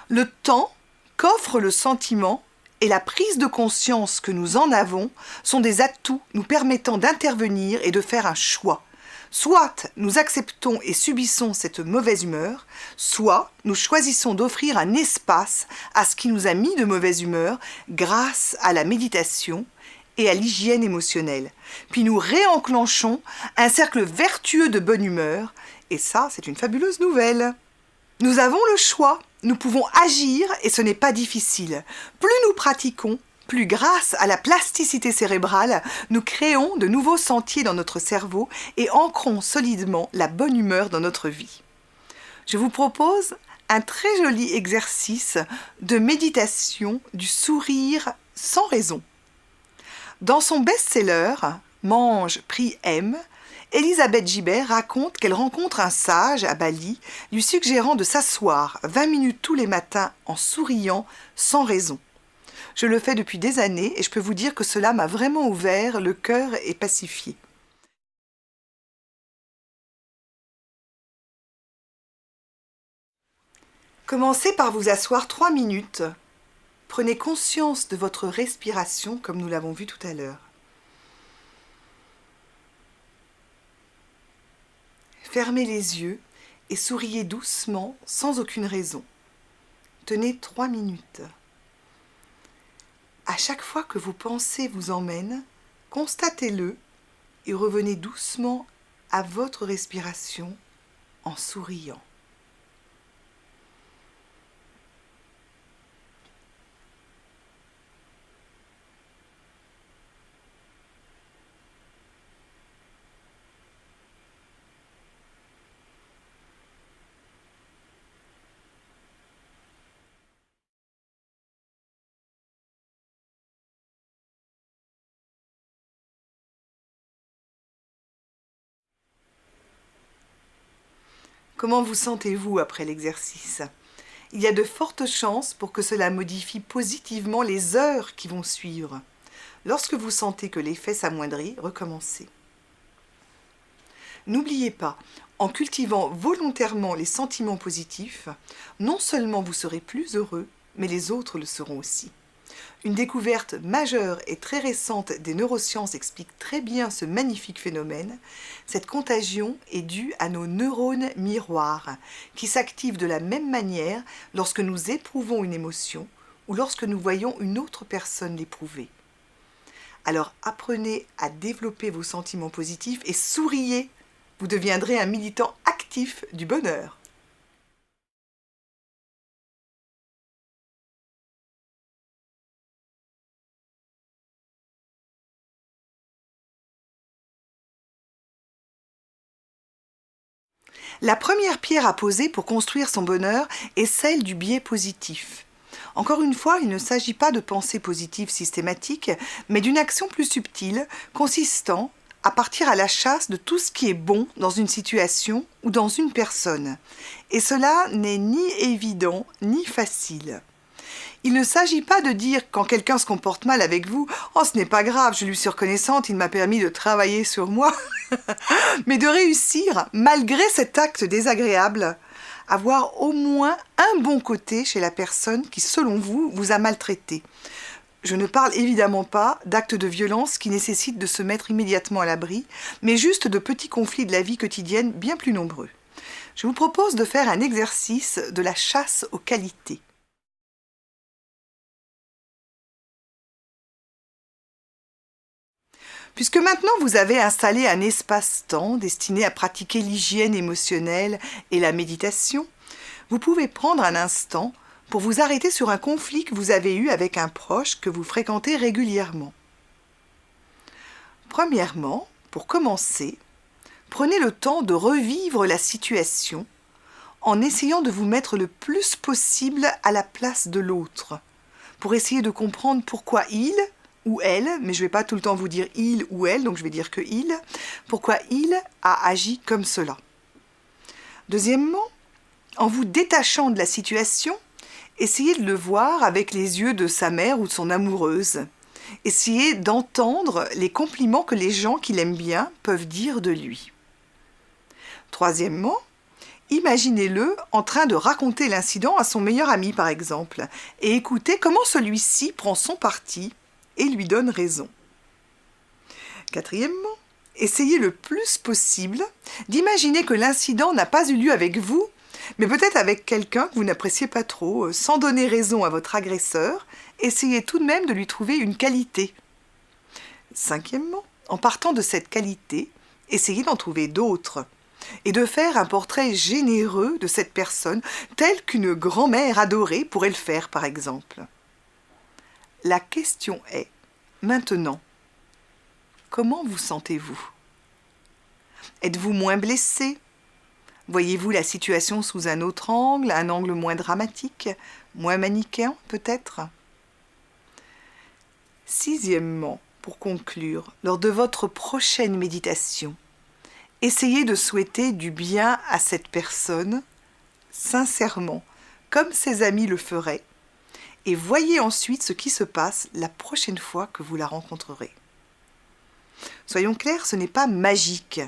Le temps qu'offre le sentiment et la prise de conscience que nous en avons sont des atouts nous permettant d'intervenir et de faire un choix. Soit nous acceptons et subissons cette mauvaise humeur, soit nous choisissons d'offrir un espace à ce qui nous a mis de mauvaise humeur grâce à la méditation et à l'hygiène émotionnelle. Puis nous réenclenchons un cercle vertueux de bonne humeur, et ça, c'est une fabuleuse nouvelle. Nous avons le choix, nous pouvons agir et ce n'est pas difficile. Plus nous pratiquons, plus grâce à la plasticité cérébrale, nous créons de nouveaux sentiers dans notre cerveau et ancrons solidement la bonne humeur dans notre vie. Je vous propose un très joli exercice de méditation du sourire sans raison. Dans son best-seller « Mange, prie, aime », Elisabeth Gibert raconte qu'elle rencontre un sage à Bali, lui suggérant de s'asseoir 20 minutes tous les matins en souriant sans raison. Je le fais depuis des années et je peux vous dire que cela m'a vraiment ouvert le cœur et pacifié. Commencez par vous asseoir 3 minutes. Prenez conscience de votre respiration comme nous l'avons vu tout à l'heure. Fermez les yeux et souriez doucement sans aucune raison. Tenez 3 minutes. À chaque fois que vos pensées vous emmènent, constatez-le et revenez doucement à votre respiration en souriant. Comment vous sentez-vous après l'exercice ? Il y a de fortes chances pour que cela modifie positivement les heures qui vont suivre. Lorsque vous sentez que l'effet s'amoindrit, recommencez. N'oubliez pas, en cultivant volontairement les sentiments positifs, non seulement vous serez plus heureux, mais les autres le seront aussi. Une découverte majeure et très récente des neurosciences explique très bien ce magnifique phénomène. Cette contagion est due à nos neurones miroirs, qui s'activent de la même manière lorsque nous éprouvons une émotion ou lorsque nous voyons une autre personne l'éprouver. Alors apprenez à développer vos sentiments positifs et souriez. Vous deviendrez un militant actif du bonheur. La première pierre à poser pour construire son bonheur est celle du biais positif. Encore une fois, il ne s'agit pas de pensée positive systématique, mais d'une action plus subtile, consistant à partir à la chasse de tout ce qui est bon dans une situation ou dans une personne. Et cela n'est ni évident ni facile. Il ne s'agit pas de dire quand quelqu'un se comporte mal avec vous « Oh, ce n'est pas grave, je lui suis reconnaissante, il m'a permis de travailler sur moi », mais de réussir, malgré cet acte désagréable, à voir au moins un bon côté chez la personne qui, selon vous, vous a maltraité. Je ne parle évidemment pas d'actes de violence qui nécessitent de se mettre immédiatement à l'abri, mais juste de petits conflits de la vie quotidienne bien plus nombreux. Je vous propose de faire un exercice de la chasse aux qualités. Puisque maintenant vous avez installé un espace-temps destiné à pratiquer l'hygiène émotionnelle et la méditation, vous pouvez prendre un instant pour vous arrêter sur un conflit que vous avez eu avec un proche que vous fréquentez régulièrement. Premièrement, pour commencer, prenez le temps de revivre la situation en essayant de vous mettre le plus possible à la place de l'autre, pour essayer de comprendre pourquoi il ou elle, mais je ne vais pas tout le temps vous dire il ou elle, donc je vais dire que il, pourquoi il a agi comme cela. Deuxièmement, en vous détachant de la situation, essayez de le voir avec les yeux de sa mère ou de son amoureuse. Essayez d'entendre les compliments que les gens qui l'aiment bien peuvent dire de lui. Troisièmement, imaginez-le en train de raconter l'incident à son meilleur ami, par exemple, et écoutez comment celui-ci prend son parti et lui donne raison. Quatrièmement, essayez le plus possible d'imaginer que l'incident n'a pas eu lieu avec vous, mais peut-être avec quelqu'un que vous n'appréciez pas trop. Sans donner raison à votre agresseur, essayez tout de même de lui trouver une qualité. Cinquièmement, en partant de cette qualité, essayez d'en trouver d'autres et de faire un portrait généreux de cette personne, tel qu'une grand-mère adorée pourrait le faire, par exemple. La question est, maintenant, comment vous sentez-vous? Êtes-vous moins blessé? Voyez-vous la situation sous un autre angle, un angle moins dramatique, moins manichéen peut-être? Sixièmement, pour conclure, lors de votre prochaine méditation, essayez de souhaiter du bien à cette personne, sincèrement, comme ses amis le feraient, et voyez ensuite ce qui se passe la prochaine fois que vous la rencontrerez. Soyons clairs, ce n'est pas magique,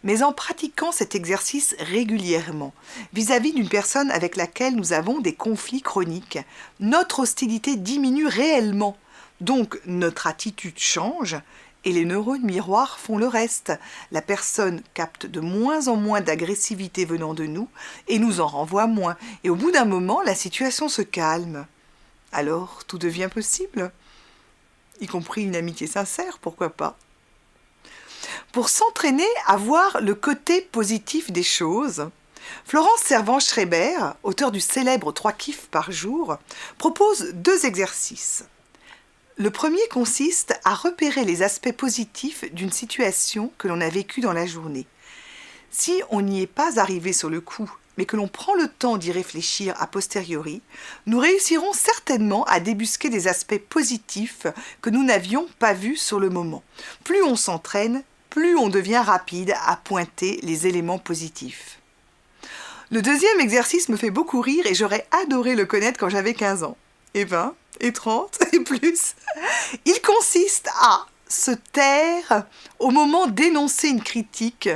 mais en pratiquant cet exercice régulièrement, vis-à-vis d'une personne avec laquelle nous avons des conflits chroniques, notre hostilité diminue réellement, donc notre attitude change et les neurones miroirs font le reste. La personne capte de moins en moins d'agressivité venant de nous et nous en renvoie moins, et au bout d'un moment, la situation se calme. Alors, tout devient possible, y compris une amitié sincère, pourquoi pas. Pour s'entraîner à voir le côté positif des choses, Florence Servan-Schreiber, auteure du célèbre 3 kiffs par jour, propose 2 exercices. Le premier consiste à repérer les aspects positifs d'une situation que l'on a vécue dans la journée. Si on n'y est pas arrivé sur le coup, mais que l'on prend le temps d'y réfléchir a posteriori, nous réussirons certainement à débusquer des aspects positifs que nous n'avions pas vus sur le moment. Plus on s'entraîne, plus on devient rapide à pointer les éléments positifs. Le deuxième exercice me fait beaucoup rire et j'aurais adoré le connaître quand j'avais 15 ans. Et 20, et 30, et plus. Il consiste à se taire au moment d'énoncer une critique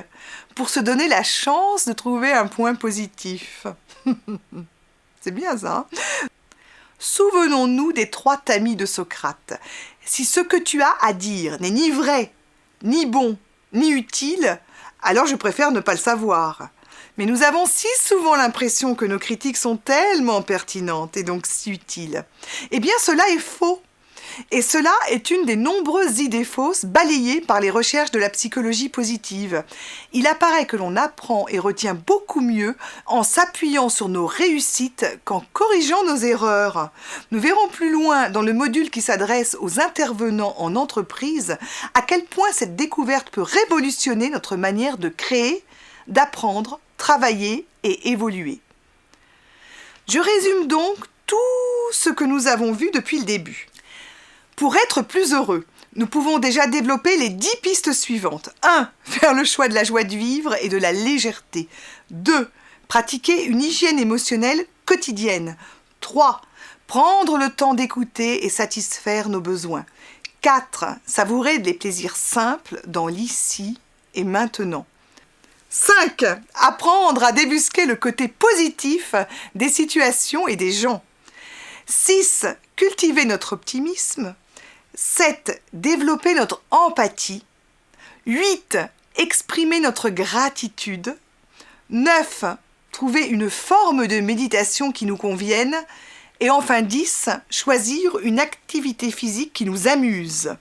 pour se donner la chance de trouver un point positif. C'est bien ça, hein? Souvenons-nous des 3 tamis de Socrate. Si ce que tu as à dire n'est ni vrai, ni bon, ni utile, alors je préfère ne pas le savoir. Mais nous avons si souvent l'impression que nos critiques sont tellement pertinentes et donc si utiles. Eh bien, cela est faux. Et cela est une des nombreuses idées fausses balayées par les recherches de la psychologie positive. Il apparaît que l'on apprend et retient beaucoup mieux en s'appuyant sur nos réussites qu'en corrigeant nos erreurs. Nous verrons plus loin dans le module qui s'adresse aux intervenants en entreprise à quel point cette découverte peut révolutionner notre manière de créer, d'apprendre, travailler et évoluer. Je résume donc tout ce que nous avons vu depuis le début. Pour être plus heureux, nous pouvons déjà développer les 10 pistes suivantes. 1. Faire le choix de la joie de vivre et de la légèreté. 2. Pratiquer une hygiène émotionnelle quotidienne. 3. Prendre le temps d'écouter et satisfaire nos besoins. 4. Savourer les plaisirs simples dans l'ici et maintenant. 5. Apprendre à débusquer le côté positif des situations et des gens. 6. Cultiver notre optimisme. 7. Développer notre empathie. 8. Exprimer notre gratitude. 9. Trouver une forme de méditation qui nous convienne. Et enfin 10. Choisir une activité physique qui nous amuse.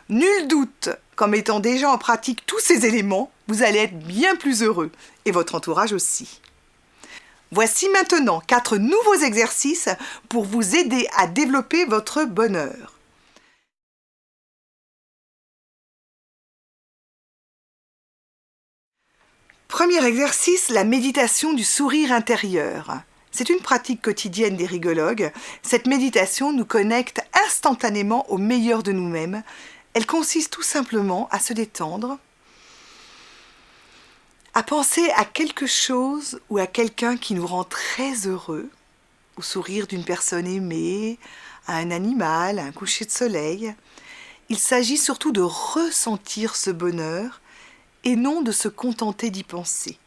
Nul doute qu'en mettant déjà en pratique tous ces éléments, vous allez être bien plus heureux, et votre entourage aussi. Voici maintenant 4 nouveaux exercices pour vous aider à développer votre bonheur. Premier exercice, la méditation du sourire intérieur. C'est une pratique quotidienne des rigologues. Cette méditation nous connecte instantanément au meilleur de nous-mêmes. Elle consiste tout simplement à se détendre, à penser à quelque chose ou à quelqu'un qui nous rend très heureux, au sourire d'une personne aimée, à un animal, à un coucher de soleil. Il s'agit surtout de ressentir ce bonheur et non de se contenter d'y penser.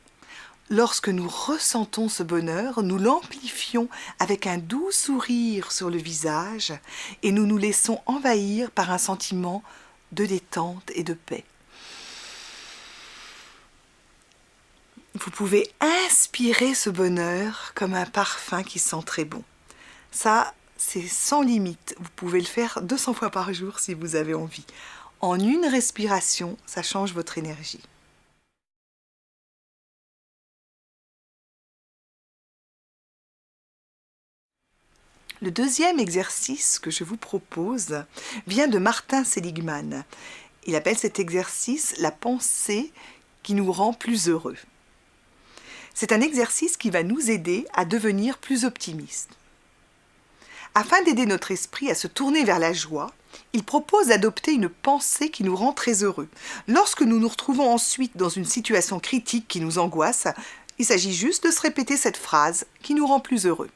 Lorsque nous ressentons ce bonheur, nous l'amplifions avec un doux sourire sur le visage et nous nous laissons envahir par un sentiment de détente et de paix. Vous pouvez inspirer ce bonheur comme un parfum qui sent très bon. Ça, c'est sans limite. Vous pouvez le faire 200 fois par jour si vous avez envie. En une respiration, ça change votre énergie. Le deuxième exercice que je vous propose vient de Martin Seligman. Il appelle cet exercice la pensée qui nous rend plus heureux. C'est un exercice qui va nous aider à devenir plus optimistes. Afin d'aider notre esprit à se tourner vers la joie, il propose d'adopter une pensée qui nous rend très heureux. Lorsque nous nous retrouvons ensuite dans une situation critique qui nous angoisse, il s'agit juste de se répéter cette phrase qui nous rend plus heureux.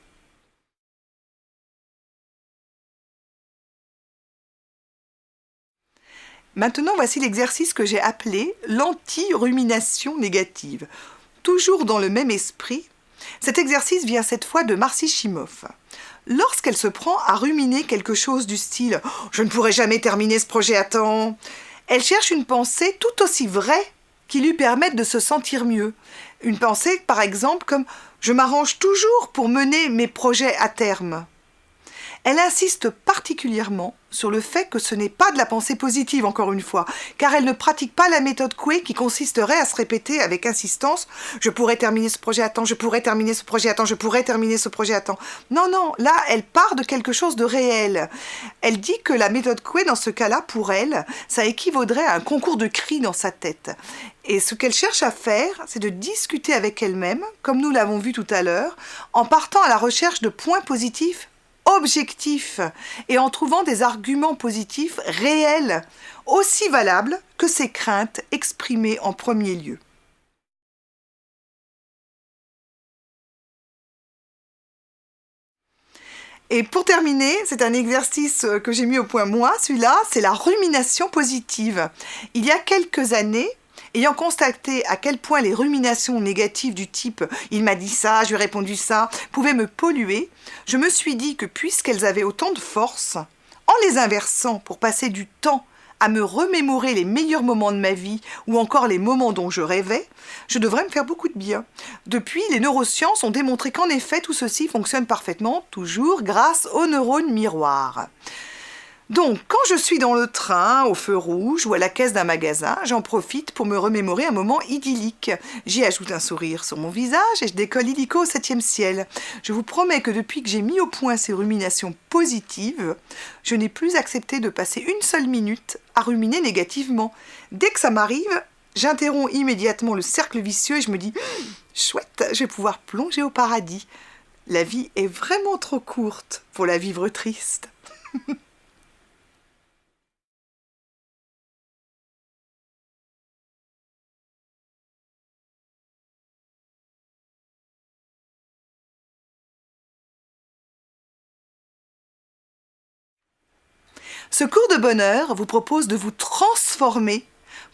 Maintenant, voici l'exercice que j'ai appelé l'anti-rumination négative. Toujours dans le même esprit, cet exercice vient cette fois de Marcy Shimoff. Lorsqu'elle se prend à ruminer quelque chose du style « Je ne pourrai jamais terminer ce projet à temps », elle cherche une pensée tout aussi vraie qui lui permette de se sentir mieux. Une pensée, par exemple, comme « Je m'arrange toujours pour mener mes projets à terme ». Elle insiste particulièrement sur le fait que ce n'est pas de la pensée positive, encore une fois, car elle ne pratique pas la méthode Coué qui consisterait à se répéter avec insistance « Je pourrais terminer ce projet à temps, je pourrais terminer ce projet à temps, je pourrais terminer ce projet à temps ». Non, non, là, elle part de quelque chose de réel. Elle dit que la méthode Coué, dans ce cas-là, pour elle, ça équivaudrait à un concours de cris dans sa tête. Et ce qu'elle cherche à faire, c'est de discuter avec elle-même, comme nous l'avons vu tout à l'heure, en partant à la recherche de points positifs objectif et en trouvant des arguments positifs réels, aussi valables que ses craintes exprimées en premier lieu. Et pour terminer, c'est un exercice que j'ai mis au point moi, celui-là, c'est la rumination positive. Il y a quelques années, Ayant constaté à quel point les ruminations négatives du type « il m'a dit ça, je lui ai répondu ça » pouvaient me polluer, je me suis dit que puisqu'elles avaient autant de force, en les inversant pour passer du temps à me remémorer les meilleurs moments de ma vie ou encore les moments dont je rêvais, je devrais me faire beaucoup de bien. Depuis, les neurosciences ont démontré qu'en effet, tout ceci fonctionne parfaitement, toujours grâce aux neurones miroirs. Donc, quand je suis dans le train, au feu rouge ou à la caisse d'un magasin, j'en profite pour me remémorer un moment idyllique. J'y ajoute un sourire sur mon visage et je décolle illico au 7e ciel. Je vous promets que depuis que j'ai mis au point ces ruminations positives, je n'ai plus accepté de passer une seule minute à ruminer négativement. Dès que ça m'arrive, j'interromps immédiatement le cercle vicieux et je me dis « Chouette, je vais pouvoir plonger au paradis. La vie est vraiment trop courte pour la vivre triste. » Ce cours de bonheur vous propose de vous transformer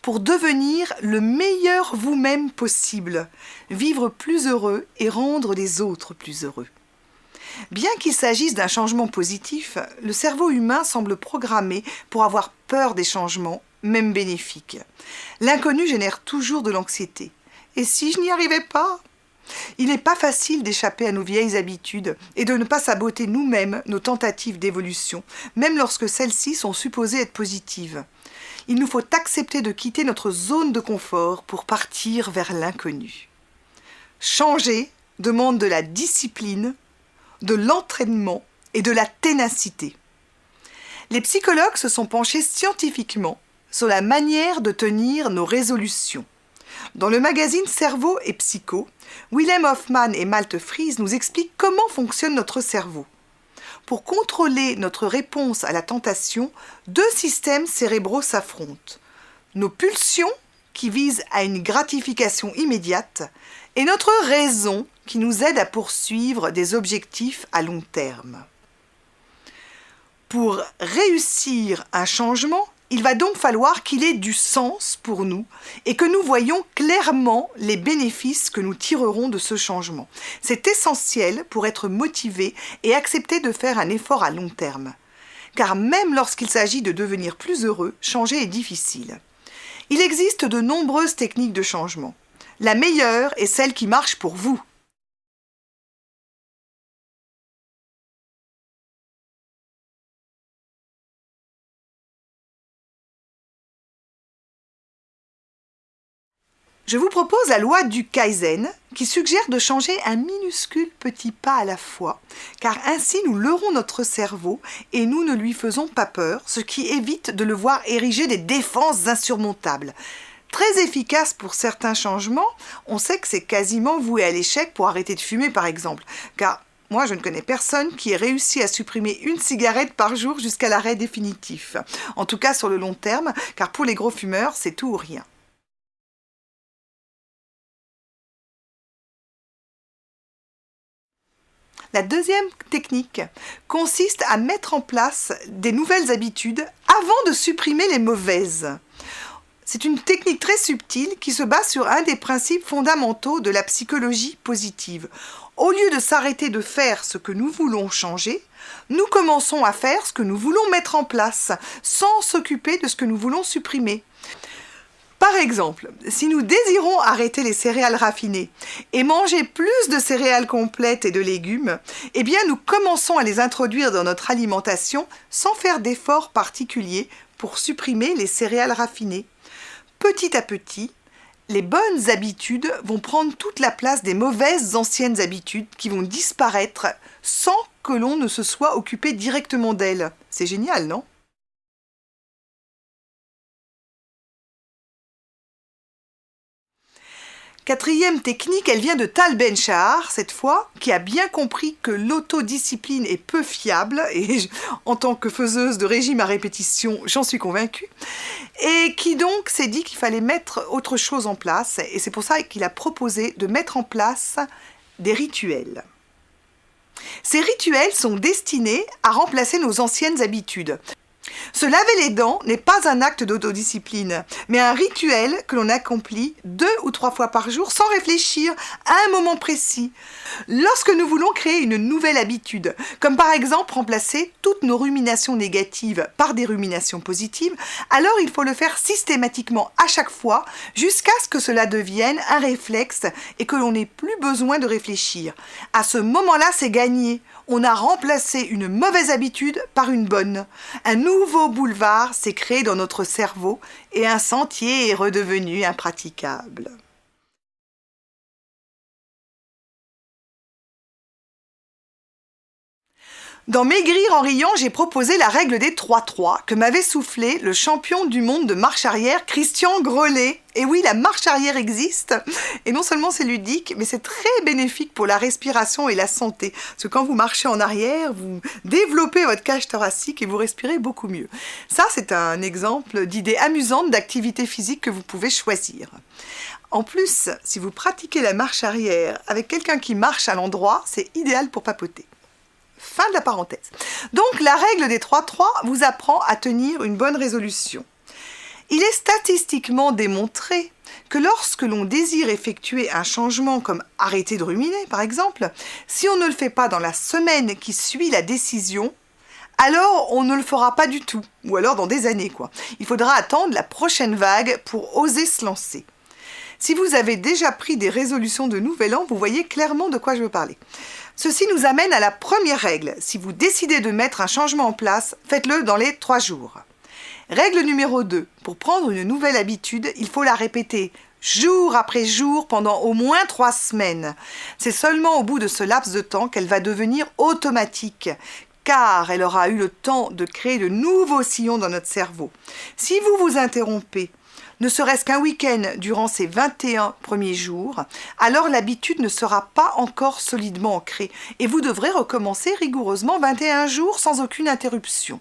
pour devenir le meilleur vous-même possible, vivre plus heureux et rendre les autres plus heureux. Bien qu'il s'agisse d'un changement positif, le cerveau humain semble programmé pour avoir peur des changements, même bénéfiques. L'inconnu génère toujours de l'anxiété. Et si je n'y arrivais pas ? Il n'est pas facile d'échapper à nos vieilles habitudes et de ne pas saboter nous-mêmes nos tentatives d'évolution, même lorsque celles-ci sont supposées être positives. Il nous faut accepter de quitter notre zone de confort pour partir vers l'inconnu. Changer demande de la discipline, de l'entraînement et de la ténacité. Les psychologues se sont penchés scientifiquement sur la manière de tenir nos résolutions. Dans le magazine Cerveau et Psycho, Willem Hofmann et Malte Fries nous expliquent comment fonctionne notre cerveau. Pour contrôler notre réponse à la tentation, deux systèmes cérébraux s'affrontent. Nos pulsions, qui visent à une gratification immédiate, et notre raison, qui nous aide à poursuivre des objectifs à long terme. Pour réussir un changement, il va donc falloir qu'il ait du sens pour nous et que nous voyions clairement les bénéfices que nous tirerons de ce changement. C'est essentiel pour être motivé et accepter de faire un effort à long terme. Car même lorsqu'il s'agit de devenir plus heureux, changer est difficile. Il existe de nombreuses techniques de changement. La meilleure est celle qui marche pour vous. Je vous propose la loi du Kaizen qui suggère de changer un minuscule petit pas à la fois, car ainsi nous leurrons notre cerveau et nous ne lui faisons pas peur, ce qui évite de le voir ériger des défenses insurmontables. Très efficace pour certains changements, on sait que c'est quasiment voué à l'échec pour arrêter de fumer par exemple, car moi je ne connais personne qui ait réussi à supprimer une cigarette par jour jusqu'à l'arrêt définitif. En tout cas sur le long terme, car pour les gros fumeurs, c'est tout ou rien. La deuxième technique consiste à mettre en place des nouvelles habitudes avant de supprimer les mauvaises. C'est une technique très subtile qui se base sur un des principes fondamentaux de la psychologie positive. Au lieu de s'arrêter de faire ce que nous voulons changer, nous commençons à faire ce que nous voulons mettre en place, sans s'occuper de ce que nous voulons supprimer. Par exemple, si nous désirons arrêter les céréales raffinées et manger plus de céréales complètes et de légumes, eh bien nous commençons à les introduire dans notre alimentation sans faire d'efforts particuliers pour supprimer les céréales raffinées. Petit à petit, les bonnes habitudes vont prendre toute la place des mauvaises anciennes habitudes qui vont disparaître sans que l'on ne se soit occupé directement d'elles. C'est génial, non ? Quatrième technique, elle vient de Tal Ben-Shahar, cette fois, qui a bien compris que l'autodiscipline est peu fiable, et en tant que faiseuse de régime à répétition, j'en suis convaincue, et qui donc s'est dit qu'il fallait mettre autre chose en place, et c'est pour ça qu'il a proposé de mettre en place des rituels. Ces rituels sont destinés à remplacer nos anciennes habitudes. Se laver les dents n'est pas un acte d'autodiscipline, mais un rituel que l'on accomplit 2 ou 3 fois par jour sans réfléchir à un moment précis. Lorsque nous voulons créer une nouvelle habitude, comme par exemple remplacer toutes nos ruminations négatives par des ruminations positives, alors il faut le faire systématiquement à chaque fois jusqu'à ce que cela devienne un réflexe et que l'on n'ait plus besoin de réfléchir. À ce moment-là, c'est gagné. On a remplacé une mauvaise habitude par une bonne. Un nouveau boulevard s'est créé dans notre cerveau et un sentier est redevenu impraticable. Dans Maigrir en riant, j'ai proposé la règle des 3-3 que m'avait soufflé le champion du monde de marche arrière, Christian Grelet. Et oui, la marche arrière existe. Et non seulement c'est ludique, mais c'est très bénéfique pour la respiration et la santé. Parce que quand vous marchez en arrière, vous développez votre cage thoracique et vous respirez beaucoup mieux. Ça, c'est un exemple d'idée amusante d'activité physique que vous pouvez choisir. En plus, si vous pratiquez la marche arrière avec quelqu'un qui marche à l'endroit, c'est idéal pour papoter. Fin de la parenthèse. Donc, la règle des 3-3 vous apprend à tenir une bonne résolution. Il est statistiquement démontré que lorsque l'on désire effectuer un changement comme arrêter de ruminer, par exemple, si on ne le fait pas dans la semaine qui suit la décision, alors on ne le fera pas du tout, ou alors dans des années, quoi. Il faudra attendre la prochaine vague pour oser se lancer. Si vous avez déjà pris des résolutions de nouvel an, vous voyez clairement de quoi je veux parler. Ceci nous amène à la première règle. Si vous décidez de mettre un changement en place, faites-le dans les 3 jours. Règle numéro 2. Pour prendre une nouvelle habitude, il faut la répéter jour après jour pendant au moins 3 semaines. C'est seulement au bout de ce laps de temps qu'elle va devenir automatique, car elle aura eu le temps de créer de nouveaux sillons dans notre cerveau. Si vous vous interrompez, ne serait-ce qu'un week-end durant ces 21 premiers jours, alors l'habitude ne sera pas encore solidement ancrée et vous devrez recommencer rigoureusement 21 jours sans aucune interruption.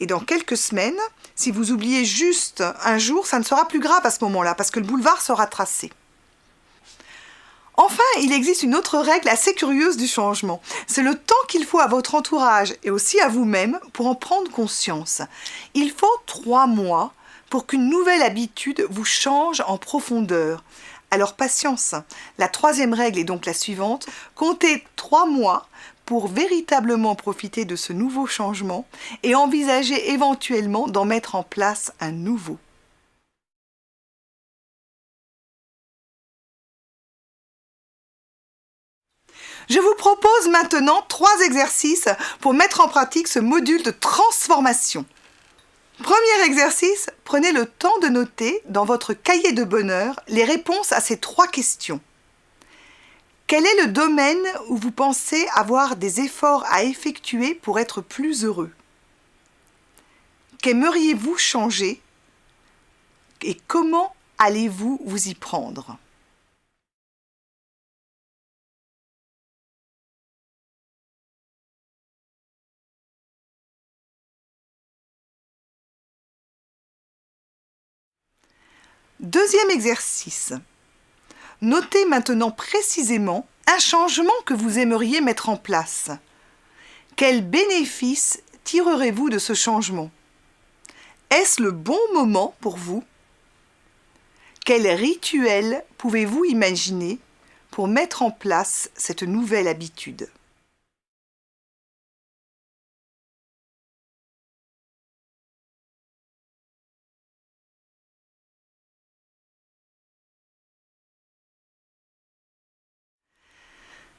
Et dans quelques semaines, si vous oubliez juste un jour, ça ne sera plus grave à ce moment-là parce que le boulevard sera tracé. Enfin, il existe une autre règle assez curieuse du changement. C'est le temps qu'il faut à votre entourage et aussi à vous-même pour en prendre conscience. Il faut 3 mois pour qu'une nouvelle habitude vous change en profondeur. Alors patience. La 3e règle est donc la suivante. Comptez 3 mois pour véritablement profiter de ce nouveau changement et envisager éventuellement d'en mettre en place un nouveau. Je vous propose maintenant 3 exercices pour mettre en pratique ce module de transformation. Premier exercice, prenez le temps de noter dans votre cahier de bonheur les réponses à ces 3 questions. Quel est le domaine où vous pensez avoir des efforts à effectuer pour être plus heureux? Qu'aimeriez-vous changer? Et comment allez-vous vous y prendre? Deuxième exercice. Notez maintenant précisément un changement que vous aimeriez mettre en place. Quel bénéfice tirerez-vous de ce changement? Est-ce le bon moment pour vous? Quel rituel pouvez-vous imaginer pour mettre en place cette nouvelle habitude?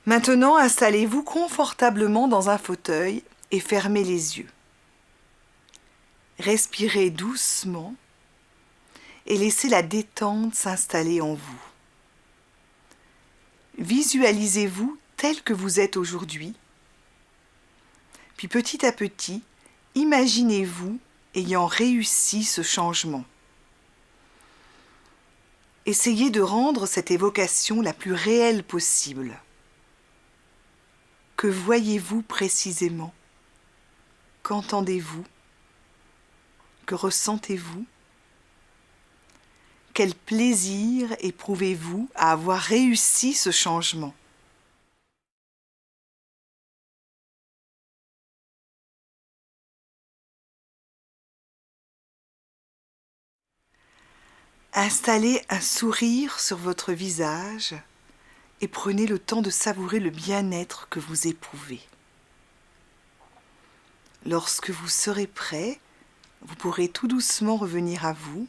Maintenant, installez-vous confortablement dans un fauteuil et fermez les yeux. Respirez doucement et laissez la détente s'installer en vous. Visualisez-vous tel que vous êtes aujourd'hui. Puis petit à petit, imaginez-vous ayant réussi ce changement. Essayez de rendre cette évocation la plus réelle possible. Que voyez-vous précisément? Qu'entendez-vous? Que ressentez-vous? Quel plaisir éprouvez-vous à avoir réussi ce changement? Installez un sourire sur votre visage et prenez le temps de savourer le bien-être que vous éprouvez. Lorsque vous serez prêt, vous pourrez tout doucement revenir à vous,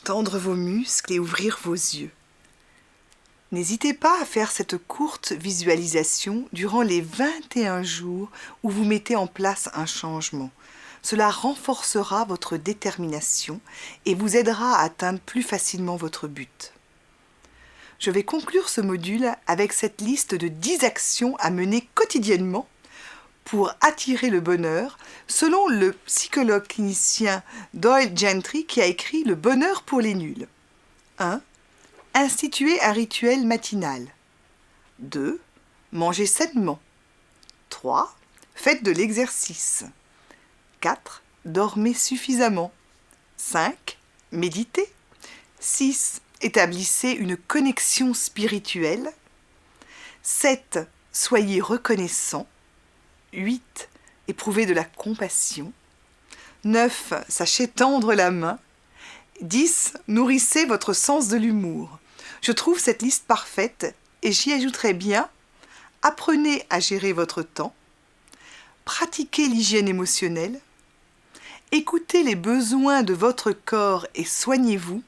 tendre vos muscles et ouvrir vos yeux. N'hésitez pas à faire cette courte visualisation durant les 21 jours où vous mettez en place un changement. Cela renforcera votre détermination et vous aidera à atteindre plus facilement votre but. Je vais conclure ce module avec cette liste de 10 actions à mener quotidiennement pour attirer le bonheur, selon le psychologue clinicien Doyle Gentry qui a écrit « Le bonheur pour les nuls ». 1. Instituer un rituel matinal. 2. Manger sainement. 3. Faites de l'exercice. 4. Dormez suffisamment. 5. Méditez. 6. Établissez une connexion spirituelle. 7. Soyez reconnaissant. 8. Éprouvez de la compassion. 9. Sachez tendre la main. 10. Nourrissez votre sens de l'humour. Je trouve cette liste parfaite et j'y ajouterai bien: apprenez à gérer votre temps, pratiquez l'hygiène émotionnelle, écoutez les besoins de votre corps et soignez-vous,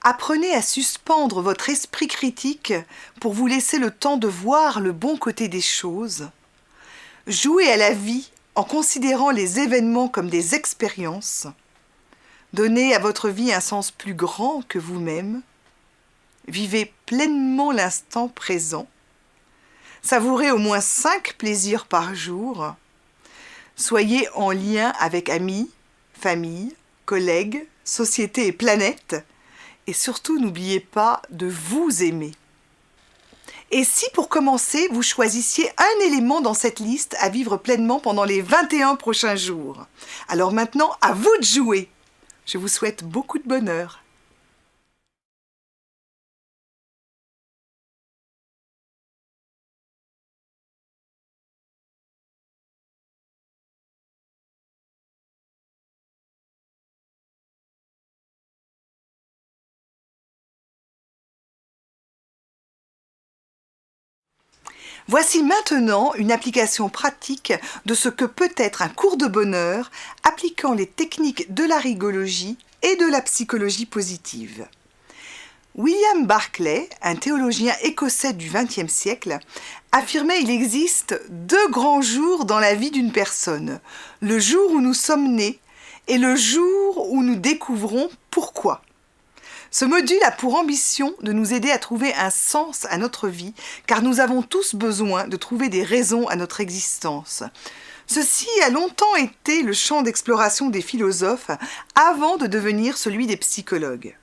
apprenez à suspendre votre esprit critique pour vous laisser le temps de voir le bon côté des choses, jouez à la vie en considérant les événements comme des expériences, donnez à votre vie un sens plus grand que vous-même, vivez pleinement l'instant présent, savourez au moins 5 plaisirs par jour, soyez en lien avec amis, famille, collègues, société et planète, et surtout n'oubliez pas de vous aimer. Et si pour commencer, vous choisissiez un élément dans cette liste à vivre pleinement pendant les 21 prochains jours? Alors maintenant, à vous de jouer! Je vous souhaite beaucoup de bonheur. Voici maintenant une application pratique de ce que peut être un cours de bonheur appliquant les techniques de la rigologie et de la psychologie positive. William Barclay, un théologien écossais du XXe siècle, affirmait qu'il existe 2 grands jours dans la vie d'une personne, le jour où nous sommes nés et le jour où nous découvrons pourquoi. Ce module a pour ambition de nous aider à trouver un sens à notre vie, car nous avons tous besoin de trouver des raisons à notre existence. Ceci a longtemps été le champ d'exploration des philosophes avant de devenir celui des psychologues.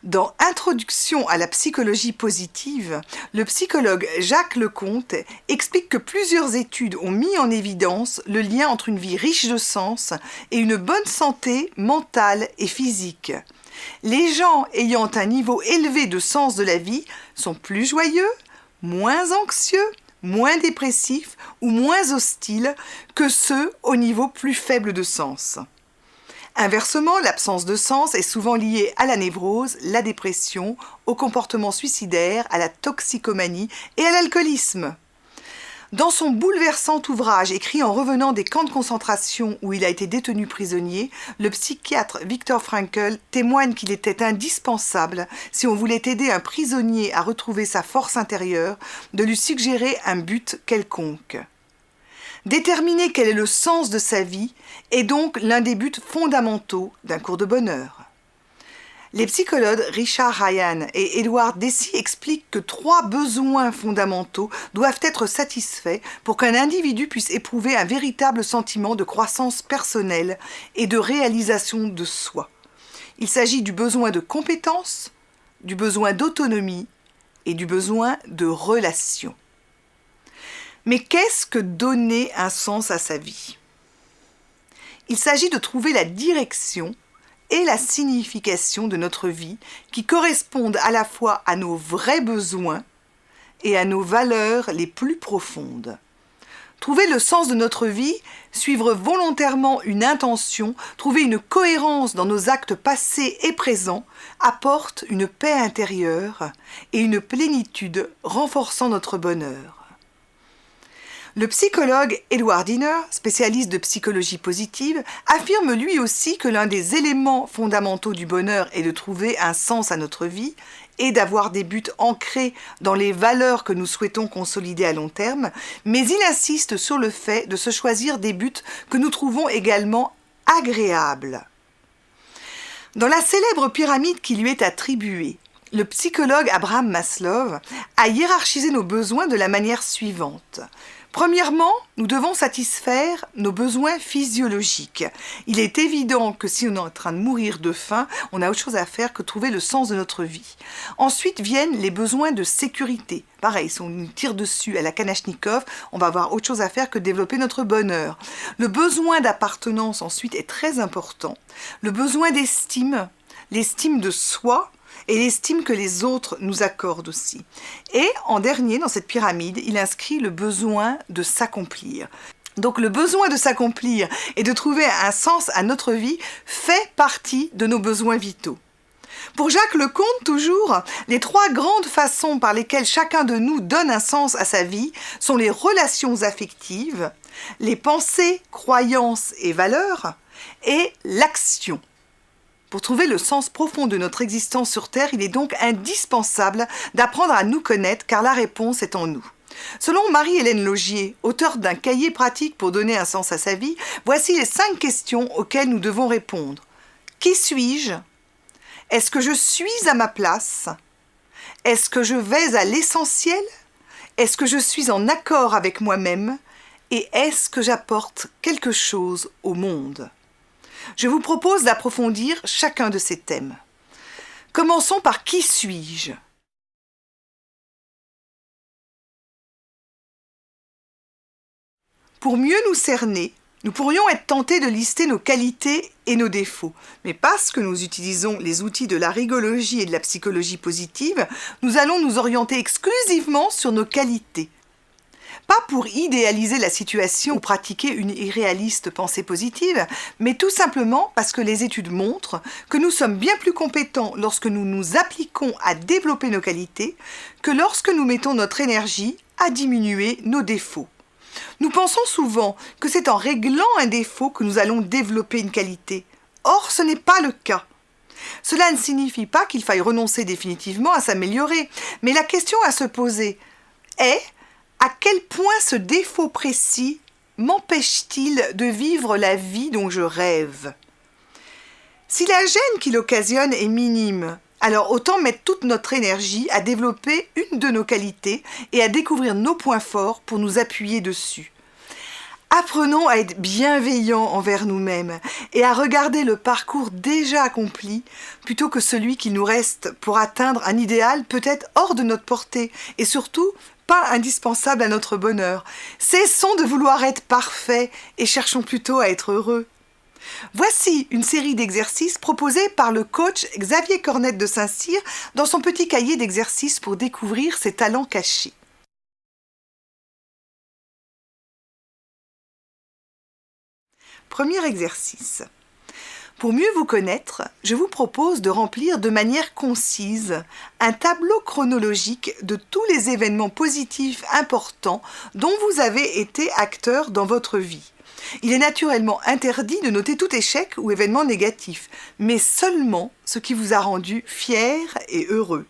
Dans Introduction à la psychologie positive, le psychologue Jacques Lecomte explique que plusieurs études ont mis en évidence le lien entre une vie riche de sens et une bonne santé mentale et physique. Les gens ayant un niveau élevé de sens de la vie sont plus joyeux, moins anxieux, moins dépressifs ou moins hostiles que ceux au niveau plus faible de sens. Inversement, l'absence de sens est souvent liée à la névrose, la dépression, au comportement suicidaire, à la toxicomanie et à l'alcoolisme. Dans son bouleversant ouvrage écrit en revenant des camps de concentration où il a été détenu prisonnier, le psychiatre Viktor Frankl témoigne qu'il était indispensable, si on voulait aider un prisonnier à retrouver sa force intérieure, de lui suggérer un but quelconque. Déterminer quel est le sens de sa vie est donc l'un des buts fondamentaux d'un cours de bonheur. Les psychologues Richard Ryan et Edward Deci expliquent que 3 besoins fondamentaux doivent être satisfaits pour qu'un individu puisse éprouver un véritable sentiment de croissance personnelle et de réalisation de soi. Il s'agit du besoin de compétence, du besoin d'autonomie et du besoin de relation. Mais qu'est-ce que donner un sens à sa vie? Il s'agit de trouver la direction et la signification de notre vie qui correspondent à la fois à nos vrais besoins et à nos valeurs les plus profondes. Trouver le sens de notre vie, suivre volontairement une intention, trouver une cohérence dans nos actes passés et présents, apporte une paix intérieure et une plénitude renforçant notre bonheur. Le psychologue Edward Diener, spécialiste de psychologie positive, affirme lui aussi que l'un des éléments fondamentaux du bonheur est de trouver un sens à notre vie et d'avoir des buts ancrés dans les valeurs que nous souhaitons consolider à long terme, mais il insiste sur le fait de se choisir des buts que nous trouvons également agréables. Dans la célèbre pyramide qui lui est attribuée, le psychologue Abraham Maslow a hiérarchisé nos besoins de la manière suivante. Premièrement, nous devons satisfaire nos besoins physiologiques. Il est évident que si on est en train de mourir de faim, on a autre chose à faire que trouver le sens de notre vie. Ensuite viennent les besoins de sécurité. Pareil, si on nous tire dessus à la Kalachnikov, on va avoir autre chose à faire que développer notre bonheur. Le besoin d'appartenance ensuite est très important. Le besoin d'estime, l'estime de soi, et l'estime que les autres nous accordent aussi. Et en dernier, dans cette pyramide, il inscrit le besoin de s'accomplir. Donc le besoin de s'accomplir et de trouver un sens à notre vie fait partie de nos besoins vitaux. Pour Jacques Lecomte, toujours, les 3 grandes façons par lesquelles chacun de nous donne un sens à sa vie sont les relations affectives, les pensées, croyances et valeurs, et l'action. Pour trouver le sens profond de notre existence sur Terre, il est donc indispensable d'apprendre à nous connaître, car la réponse est en nous. Selon Marie-Hélène Laugier, auteure d'un cahier pratique pour donner un sens à sa vie, voici les 5 questions auxquelles nous devons répondre. Qui suis-je ? Est-ce que je suis à ma place ? Est-ce que je vais à l'essentiel ? Est-ce que je suis en accord avec moi-même ? Et est-ce que j'apporte quelque chose au monde ? Je vous propose d'approfondir chacun de ces thèmes. Commençons par qui suis-je ? Pour mieux nous cerner, nous pourrions être tentés de lister nos qualités et nos défauts. Mais parce que nous utilisons les outils de la rigologie et de la psychologie positive, nous allons nous orienter exclusivement sur nos qualités. Pas pour idéaliser la situation ou pratiquer une irréaliste pensée positive, mais tout simplement parce que les études montrent que nous sommes bien plus compétents lorsque nous nous appliquons à développer nos qualités que lorsque nous mettons notre énergie à diminuer nos défauts. Nous pensons souvent que c'est en réglant un défaut que nous allons développer une qualité. Or, ce n'est pas le cas. Cela ne signifie pas qu'il faille renoncer définitivement à s'améliorer, mais la question à se poser est: à quel point ce défaut précis m'empêche-t-il de vivre la vie dont je rêve ? Si la gêne qu'il occasionne est minime, alors autant mettre toute notre énergie à développer une de nos qualités et à découvrir nos points forts pour nous appuyer dessus. Apprenons à être bienveillants envers nous-mêmes et à regarder le parcours déjà accompli plutôt que celui qui nous reste pour atteindre un idéal peut-être hors de notre portée et surtout pas indispensable à notre bonheur. Cessons de vouloir être parfaits et cherchons plutôt à être heureux. Voici une série d'exercices proposés par le coach Xavier Cornette de Saint-Cyr dans son petit cahier d'exercices pour découvrir ses talents cachés. Premier exercice. Pour mieux vous connaître, je vous propose de remplir de manière concise un tableau chronologique de tous les événements positifs importants dont vous avez été acteur dans votre vie. Il est naturellement interdit de noter tout échec ou événement négatif, mais seulement ce qui vous a rendu fier et heureux.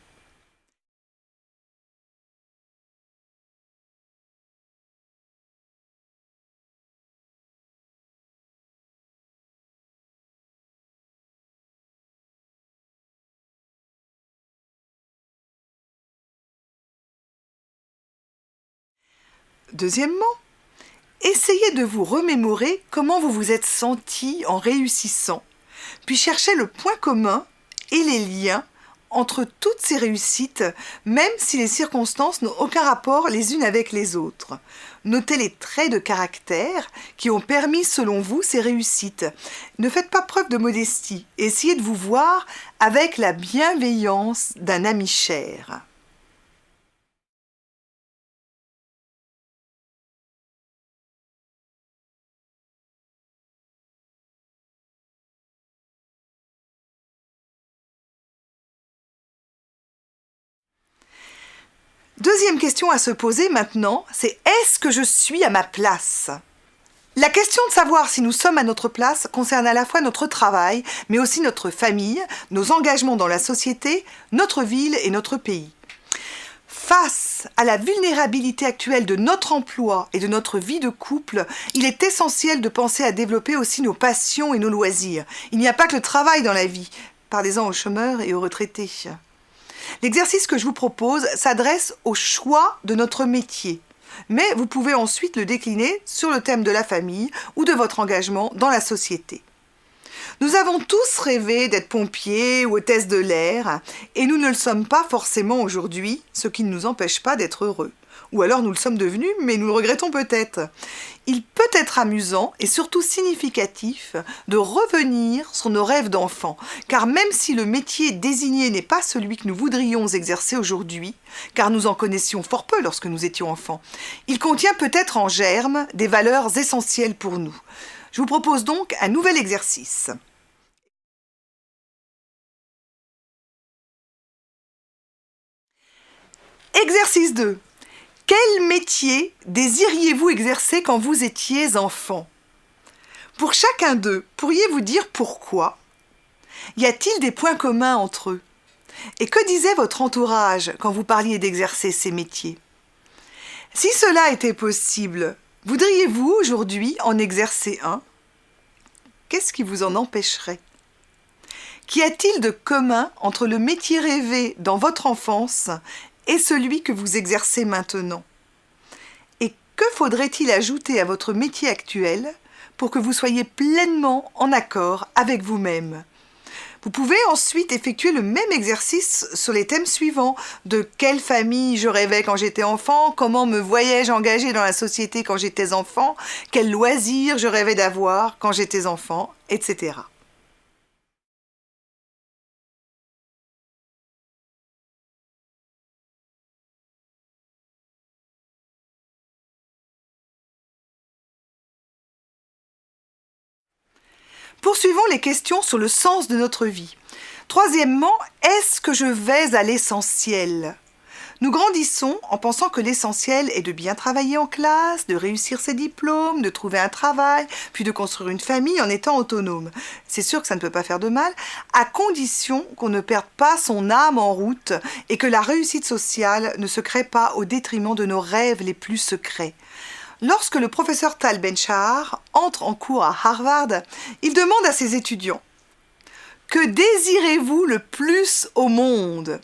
Deuxièmement, essayez de vous remémorer comment vous vous êtes senti en réussissant, puis cherchez le point commun et les liens entre toutes ces réussites, même si les circonstances n'ont aucun rapport les unes avec les autres. Notez les traits de caractère qui ont permis selon vous ces réussites. Ne faites pas preuve de modestie, essayez de vous voir avec la bienveillance d'un ami cher. Deuxième question à se poser maintenant, c'est est-ce que je suis à ma place ? La question de savoir si nous sommes à notre place concerne à la fois notre travail, mais aussi notre famille, nos engagements dans la société, notre ville et notre pays. Face à la vulnérabilité actuelle de notre emploi et de notre vie de couple, il est essentiel de penser à développer aussi nos passions et nos loisirs. Il n'y a pas que le travail dans la vie. Parlez-en aux chômeurs et aux retraités. L'exercice que je vous propose s'adresse au choix de notre métier. Mais vous pouvez ensuite le décliner sur le thème de la famille ou de votre engagement dans la société. Nous avons tous rêvé d'être pompiers ou hôtesses de l'air, et nous ne le sommes pas forcément aujourd'hui, ce qui ne nous empêche pas d'être heureux. Ou alors nous le sommes devenus, mais nous le regrettons peut-être. Il peut être amusant et surtout significatif de revenir sur nos rêves d'enfant, car même si le métier désigné n'est pas celui que nous voudrions exercer aujourd'hui, car nous en connaissions fort peu lorsque nous étions enfants, il contient peut-être en germe des valeurs essentielles pour nous. Je vous propose donc un nouvel exercice. Exercice 2. Quel métier désiriez-vous exercer quand vous étiez enfant ? Pour chacun d'eux, pourriez-vous dire pourquoi ? Y a-t-il des points communs entre eux ? Et que disait votre entourage quand vous parliez d'exercer ces métiers ? Si cela était possible, voudriez-vous aujourd'hui en exercer un ? Qu'est-ce qui vous en empêcherait ? Qu'y a-t-il de commun entre le métier rêvé dans votre enfance et celui que vous exercez maintenant ? Et que faudrait-il ajouter à votre métier actuel pour que vous soyez pleinement en accord avec vous-même ? Vous pouvez ensuite effectuer le même exercice sur les thèmes suivants. De quelle famille je rêvais quand j'étais enfant ? Comment me voyais-je engagée dans la société quand j'étais enfant ? Quels loisirs je rêvais d'avoir quand j'étais enfant ? Etc. Poursuivons les questions sur le sens de notre vie. Troisièmement, est-ce que je vais à l'essentiel ? Nous grandissons en pensant que l'essentiel est de bien travailler en classe, de réussir ses diplômes, de trouver un travail, puis de construire une famille en étant autonome. C'est sûr que ça ne peut pas faire de mal, à condition qu'on ne perde pas son âme en route et que la réussite sociale ne se crée pas au détriment de nos rêves les plus secrets. Lorsque le professeur Tal Ben-Shahar entre en cours à Harvard, il demande à ses étudiants « Que désirez-vous le plus au monde ?»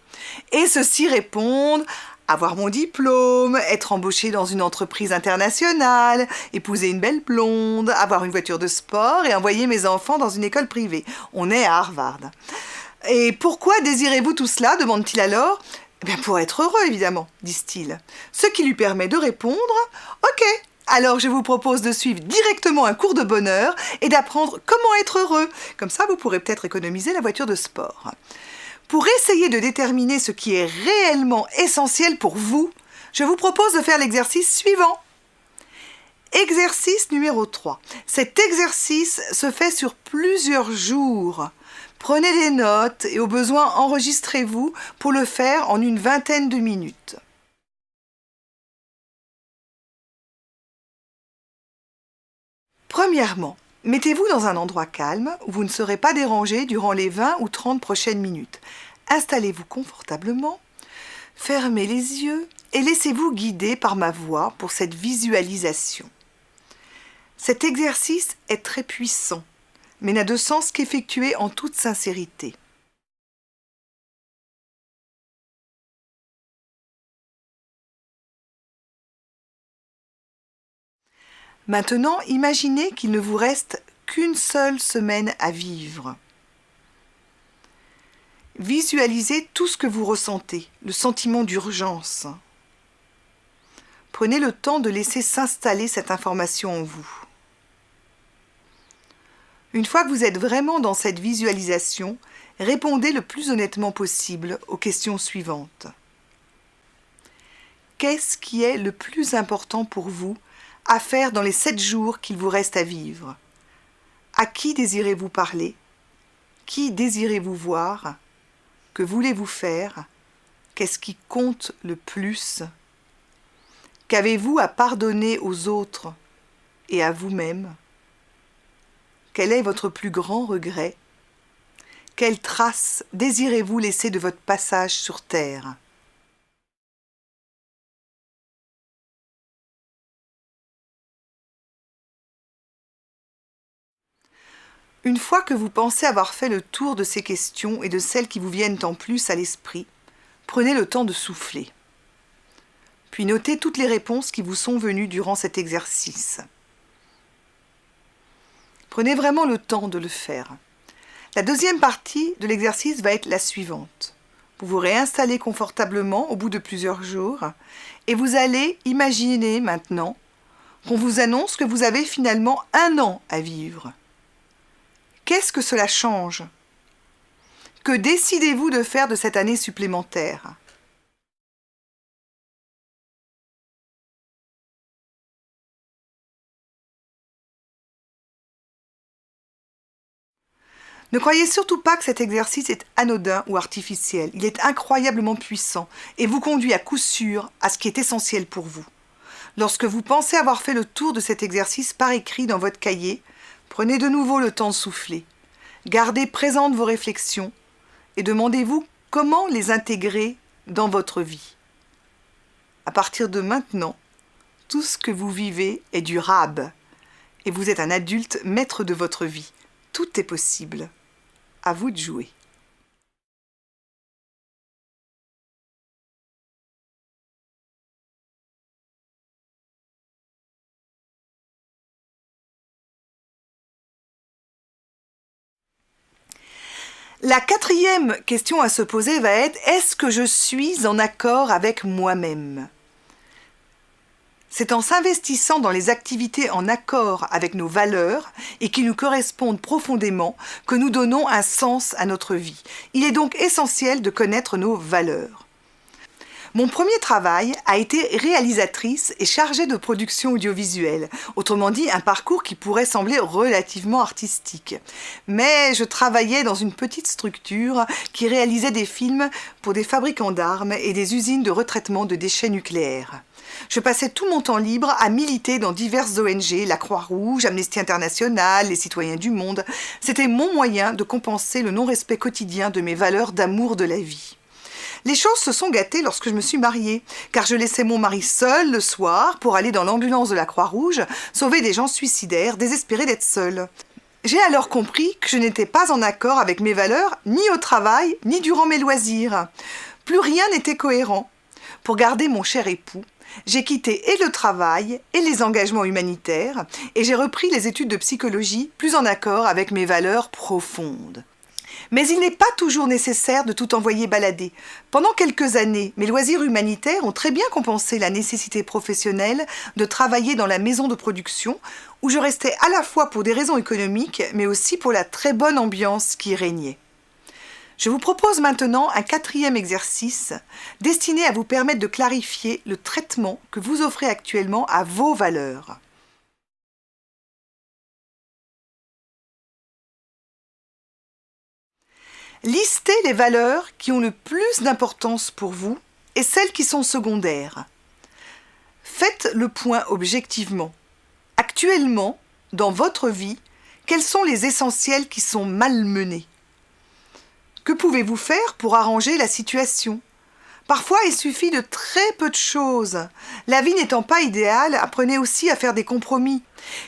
Et ceux-ci répondent « Avoir mon diplôme, être embauché dans une entreprise internationale, épouser une belle blonde, avoir une voiture de sport et envoyer mes enfants dans une école privée. » On est à Harvard. « Et pourquoi désirez-vous tout cela ?» demande-t-il alors. Eh bien, pour être heureux, évidemment, disent-ils. Ce qui lui permet de répondre « Ok, alors je vous propose de suivre directement un cours de bonheur et d'apprendre comment être heureux. Comme ça, vous pourrez peut-être économiser la voiture de sport. » Pour essayer de déterminer ce qui est réellement essentiel pour vous, je vous propose de faire l'exercice suivant. Exercice numéro 3. Cet exercice se fait sur plusieurs jours. Prenez des notes et au besoin enregistrez-vous pour le faire en une vingtaine de minutes. Premièrement, mettez-vous dans un endroit calme où vous ne serez pas dérangé durant les 20 ou 30 prochaines minutes. Installez-vous confortablement, fermez les yeux et laissez-vous guider par ma voix pour cette visualisation. Cet exercice est très puissant, mais n'a de sens qu'effectué en toute sincérité. Maintenant, imaginez qu'il ne vous reste qu'une seule semaine à vivre. Visualisez tout ce que vous ressentez, le sentiment d'urgence. Prenez le temps de laisser s'installer cette information en vous. Une fois que vous êtes vraiment dans cette visualisation, répondez le plus honnêtement possible aux questions suivantes. Qu'est-ce qui est le plus important pour vous à faire dans les 7 jours qu'il vous reste à vivre ? À qui désirez-vous parler ? Qui désirez-vous voir ? Que voulez-vous faire ? Qu'est-ce qui compte le plus? Qu'avez-vous à pardonner aux autres et à vous-même? Quel est votre plus grand regret? Quelle trace désirez-vous laisser de votre passage sur Terre? Une fois que vous pensez avoir fait le tour de ces questions et de celles qui vous viennent en plus à l'esprit, prenez le temps de souffler. Puis notez toutes les réponses qui vous sont venues durant cet exercice. Prenez vraiment le temps de le faire. La deuxième partie de l'exercice va être la suivante. Vous vous réinstallez confortablement au bout de plusieurs jours et vous allez imaginer maintenant qu'on vous annonce que vous avez finalement 1 an à vivre. Qu'est-ce que cela change? Que décidez-vous de faire de cette année supplémentaire? Ne croyez surtout pas que cet exercice est anodin ou artificiel. Il est incroyablement puissant et vous conduit à coup sûr à ce qui est essentiel pour vous. Lorsque vous pensez avoir fait le tour de cet exercice par écrit dans votre cahier, prenez de nouveau le temps de souffler. Gardez présentes vos réflexions et demandez-vous comment les intégrer dans votre vie. À partir de maintenant, tout ce que vous vivez est durable et vous êtes un adulte maître de votre vie. Tout est possible. À vous de jouer. La 4e question à se poser va être: est-ce que je suis en accord avec moi-même? C'est en s'investissant dans les activités en accord avec nos valeurs et qui nous correspondent profondément que nous donnons un sens à notre vie. Il est donc essentiel de connaître nos valeurs. Mon premier travail a été réalisatrice et chargée de production audiovisuelle, autrement dit un parcours qui pourrait sembler relativement artistique. Mais je travaillais dans une petite structure qui réalisait des films pour des fabricants d'armes et des usines de retraitement de déchets nucléaires. Je passais tout mon temps libre à militer dans diverses ONG, la Croix-Rouge, Amnesty International, les Citoyens du Monde. C'était mon moyen de compenser le non-respect quotidien de mes valeurs d'amour de la vie. Les choses se sont gâtées lorsque je me suis mariée, car je laissais mon mari seul le soir pour aller dans l'ambulance de la Croix-Rouge sauver des gens suicidaires, désespérés d'être seuls. J'ai alors compris que je n'étais pas en accord avec mes valeurs, ni au travail, ni durant mes loisirs. Plus rien n'était cohérent. Pour garder mon cher époux, j'ai quitté et le travail et les engagements humanitaires, et j'ai repris les études de psychologie plus en accord avec mes valeurs profondes. Mais il n'est pas toujours nécessaire de tout envoyer balader. Pendant quelques années, mes loisirs humanitaires ont très bien compensé la nécessité professionnelle de travailler dans la maison de production, où je restais à la fois pour des raisons économiques, mais aussi pour la très bonne ambiance qui y régnait. Je vous propose maintenant un 4e exercice destiné à vous permettre de clarifier le traitement que vous offrez actuellement à vos valeurs. Listez les valeurs qui ont le plus d'importance pour vous et celles qui sont secondaires. Faites le point objectivement. Actuellement, dans votre vie, quels sont les essentiels qui sont malmenés? Que pouvez-vous faire pour arranger la situation? Parfois, il suffit de très peu de choses. La vie n'étant pas idéale, apprenez aussi à faire des compromis.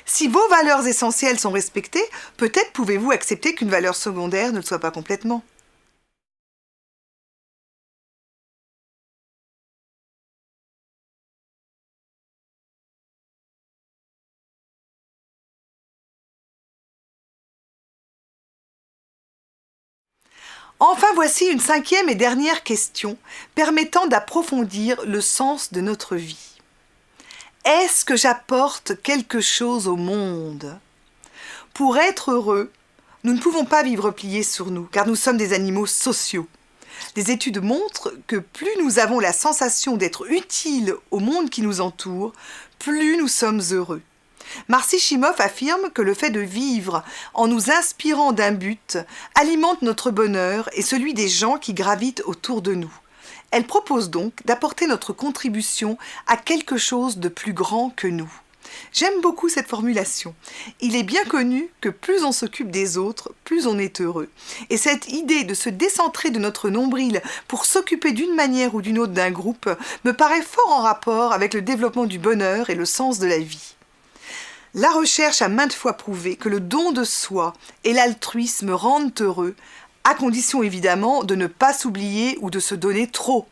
Si vos valeurs essentielles sont respectées, peut-être pouvez-vous accepter qu'une valeur secondaire ne le soit pas complètement. Enfin, voici une 5e et dernière question permettant d'approfondir le sens de notre vie. Est-ce que j'apporte quelque chose au monde? Pour être heureux, nous ne pouvons pas vivre pliés sur nous, car nous sommes des animaux sociaux. Les études montrent que plus nous avons la sensation d'être utiles au monde qui nous entoure, plus nous sommes heureux. Marcy Shimoff affirme que le fait de vivre en nous inspirant d'un but alimente notre bonheur et celui des gens qui gravitent autour de nous. Elle propose donc d'apporter notre contribution à quelque chose de plus grand que nous. J'aime beaucoup cette formulation. Il est bien connu que plus on s'occupe des autres, plus on est heureux. Et cette idée de se décentrer de notre nombril pour s'occuper d'une manière ou d'une autre d'un groupe me paraît fort en rapport avec le développement du bonheur et le sens de la vie. La recherche a maintes fois prouvé que le don de soi et l'altruisme rendent heureux, à condition évidemment de ne pas s'oublier ou de se donner trop.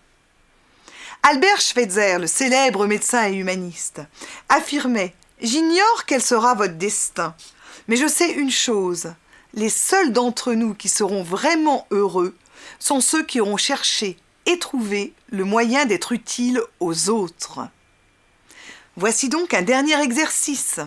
Albert Schweitzer, le célèbre médecin et humaniste, affirmait « J'ignore quel sera votre destin, mais je sais une chose, les seuls d'entre nous qui seront vraiment heureux sont ceux qui auront cherché et trouvé le moyen d'être utiles aux autres. » Voici donc un dernier exercice.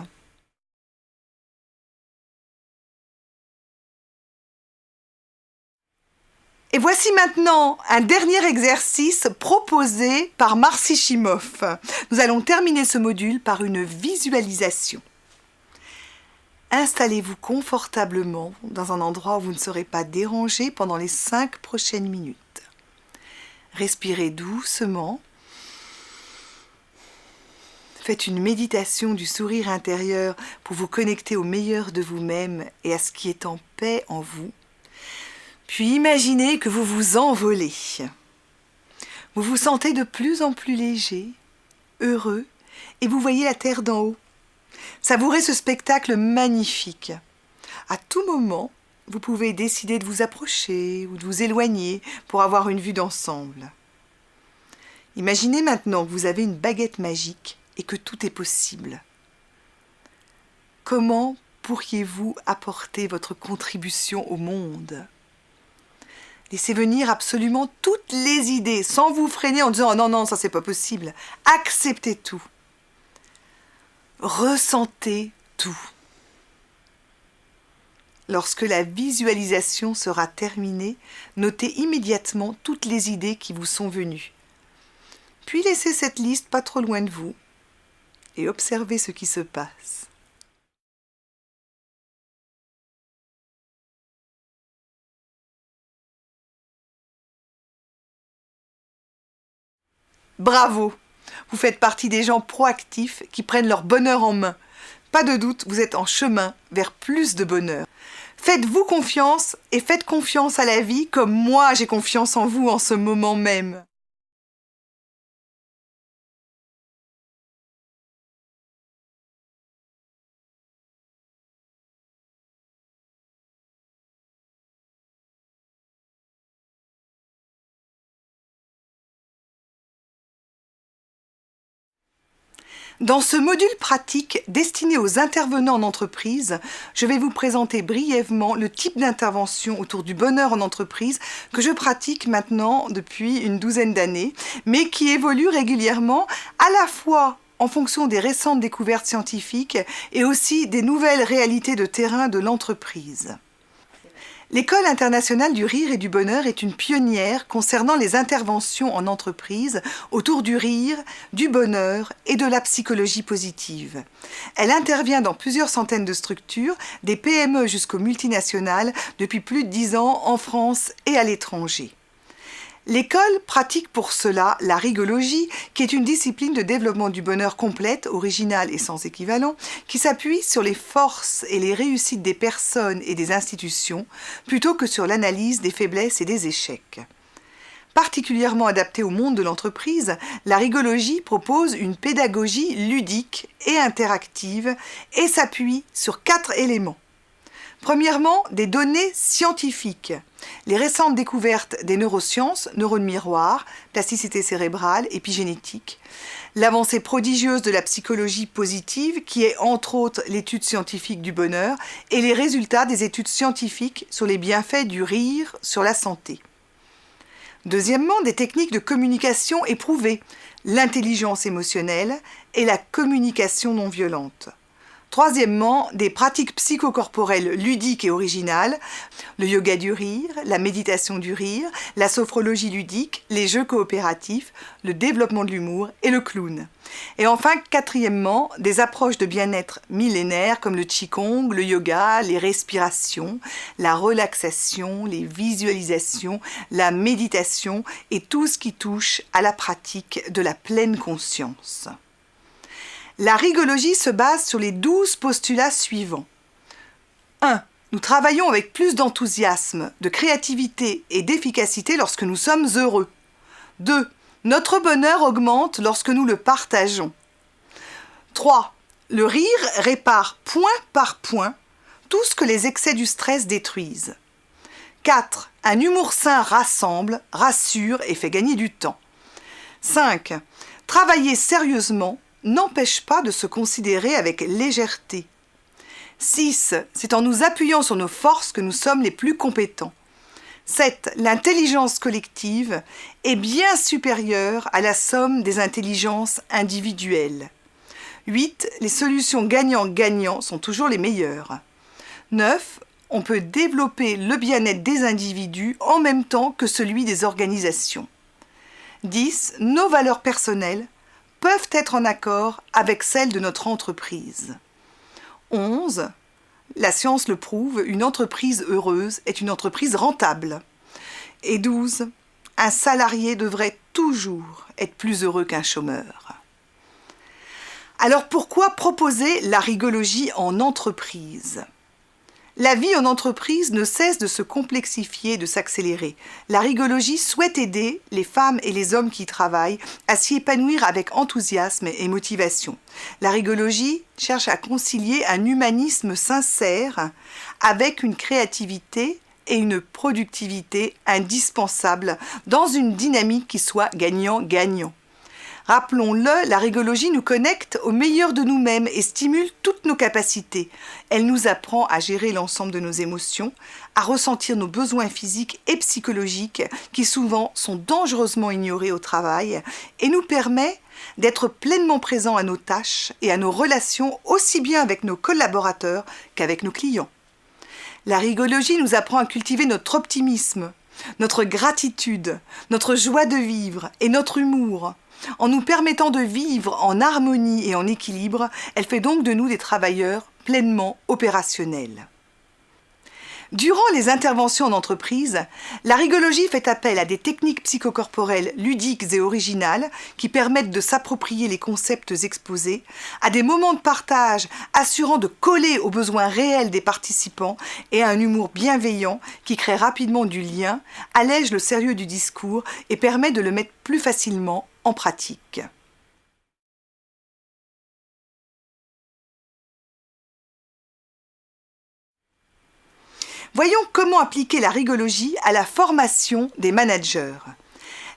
Et voici maintenant un dernier exercice proposé par Marcy Shimoff. Nous allons terminer ce module par une visualisation. Installez-vous confortablement dans un endroit où vous ne serez pas dérangé pendant les 5 prochaines minutes. Respirez doucement. Faites une méditation du sourire intérieur pour vous connecter au meilleur de vous-même et à ce qui est en paix en vous. Puis imaginez que vous vous envolez. Vous vous sentez de plus en plus léger, heureux, et vous voyez la terre d'en haut. Savourez ce spectacle magnifique. À tout moment, vous pouvez décider de vous approcher ou de vous éloigner pour avoir une vue d'ensemble. Imaginez maintenant que vous avez une baguette magique et que tout est possible. Comment pourriez-vous apporter votre contribution au monde ? Laissez venir absolument toutes les idées, sans vous freiner en disant « Oh non, non, ça c'est pas possible ». Acceptez tout. Ressentez tout. Lorsque la visualisation sera terminée, notez immédiatement toutes les idées qui vous sont venues. Puis laissez cette liste pas trop loin de vous et observez ce qui se passe. Bravo! Vous faites partie des gens proactifs qui prennent leur bonheur en main. Pas de doute, vous êtes en chemin vers plus de bonheur. Faites-vous confiance et faites confiance à la vie comme moi j'ai confiance en vous en ce moment même. Dans ce module pratique destiné aux intervenants en entreprise, je vais vous présenter brièvement le type d'intervention autour du bonheur en entreprise que je pratique maintenant depuis une douzaine d'années, mais qui évolue régulièrement à la fois en fonction des récentes découvertes scientifiques et aussi des nouvelles réalités de terrain de l'entreprise. L'École internationale du rire et du bonheur est une pionnière concernant les interventions en entreprise autour du rire, du bonheur et de la psychologie positive. Elle intervient dans plusieurs centaines de structures, des PME jusqu'aux multinationales, depuis plus de 10 ans en France et à l'étranger. L'école pratique pour cela la rigologie, qui est une discipline de développement du bonheur complète, originale et sans équivalent, qui s'appuie sur les forces et les réussites des personnes et des institutions, plutôt que sur l'analyse des faiblesses et des échecs. Particulièrement adaptée au monde de l'entreprise, la rigologie propose une pédagogie ludique et interactive et s'appuie sur 4 éléments. Premièrement, des données scientifiques. Les récentes découvertes des neurosciences, neurones miroirs, plasticité cérébrale, épigénétique. L'avancée prodigieuse de la psychologie positive, qui est entre autres l'étude scientifique du bonheur, et les résultats des études scientifiques sur les bienfaits du rire sur la santé. Deuxièmement, des techniques de communication éprouvées, l'intelligence émotionnelle et la communication non violente. Troisièmement, des pratiques psychocorporelles ludiques et originales, le yoga du rire, la méditation du rire, la sophrologie ludique, les jeux coopératifs, le développement de l'humour et le clown. Et enfin, quatrièmement, des approches de bien-être millénaires comme le qigong, le yoga, les respirations, la relaxation, les visualisations, la méditation et tout ce qui touche à la pratique de la pleine conscience. La rigologie se base sur les 12 postulats suivants. 1. Nous travaillons avec plus d'enthousiasme, de créativité et d'efficacité lorsque nous sommes heureux. 2. Notre bonheur augmente lorsque nous le partageons. 3. Le rire répare point par point tout ce que les excès du stress détruisent. 4. Un humour sain rassemble, rassure et fait gagner du temps. 5. Travailler sérieusement n'empêche pas de se considérer avec légèreté. 6. C'est en nous appuyant sur nos forces que nous sommes les plus compétents. 7. L'intelligence collective est bien supérieure à la somme des intelligences individuelles. 8. Les solutions gagnant-gagnant sont toujours les meilleures. 9. On peut développer le bien-être des individus en même temps que celui des organisations. 10. Nos valeurs personnelles peuvent être en accord avec celles de notre entreprise. 11. La science le prouve, une entreprise heureuse est une entreprise rentable. Et 12. Un salarié devrait toujours être plus heureux qu'un chômeur. Alors pourquoi proposer la rigologie en entreprise ? La vie en entreprise ne cesse de se complexifier et de s'accélérer. La rigologie souhaite aider les femmes et les hommes qui y travaillent à s'y épanouir avec enthousiasme et motivation. La rigologie cherche à concilier un humanisme sincère avec une créativité et une productivité indispensables dans une dynamique qui soit gagnant-gagnant. Rappelons-le, la rigologie nous connecte au meilleur de nous-mêmes et stimule toutes nos capacités. Elle nous apprend à gérer l'ensemble de nos émotions, à ressentir nos besoins physiques et psychologiques qui souvent sont dangereusement ignorés au travail et nous permet d'être pleinement présents à nos tâches et à nos relations aussi bien avec nos collaborateurs qu'avec nos clients. La rigologie nous apprend à cultiver notre optimisme, notre gratitude, notre joie de vivre et notre humour. En nous permettant de vivre en harmonie et en équilibre, elle fait donc de nous des travailleurs pleinement opérationnels. Durant les interventions en entreprise, la rigologie fait appel à des techniques psychocorporelles ludiques et originales qui permettent de s'approprier les concepts exposés, à des moments de partage assurant de coller aux besoins réels des participants et à un humour bienveillant qui crée rapidement du lien, allège le sérieux du discours et permet de le mettre plus facilement en pratique. Voyons comment appliquer la rigologie à la formation des managers.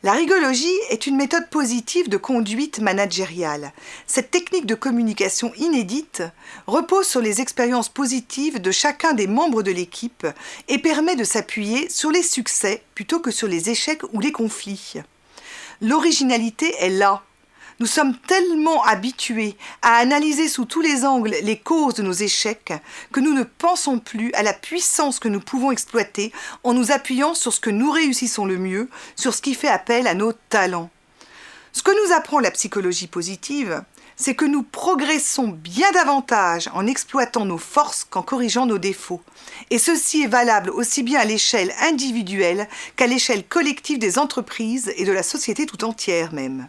La rigologie est une méthode positive de conduite managériale. Cette technique de communication inédite repose sur les expériences positives de chacun des membres de l'équipe et permet de s'appuyer sur les succès plutôt que sur les échecs ou les conflits. L'originalité est là. Nous sommes tellement habitués à analyser sous tous les angles les causes de nos échecs que nous ne pensons plus à la puissance que nous pouvons exploiter en nous appuyant sur ce que nous réussissons le mieux, sur ce qui fait appel à nos talents. Ce que nous apprend la psychologie positive, c'est que nous progressons bien davantage en exploitant nos forces qu'en corrigeant nos défauts. Et ceci est valable aussi bien à l'échelle individuelle qu'à l'échelle collective des entreprises et de la société tout entière même.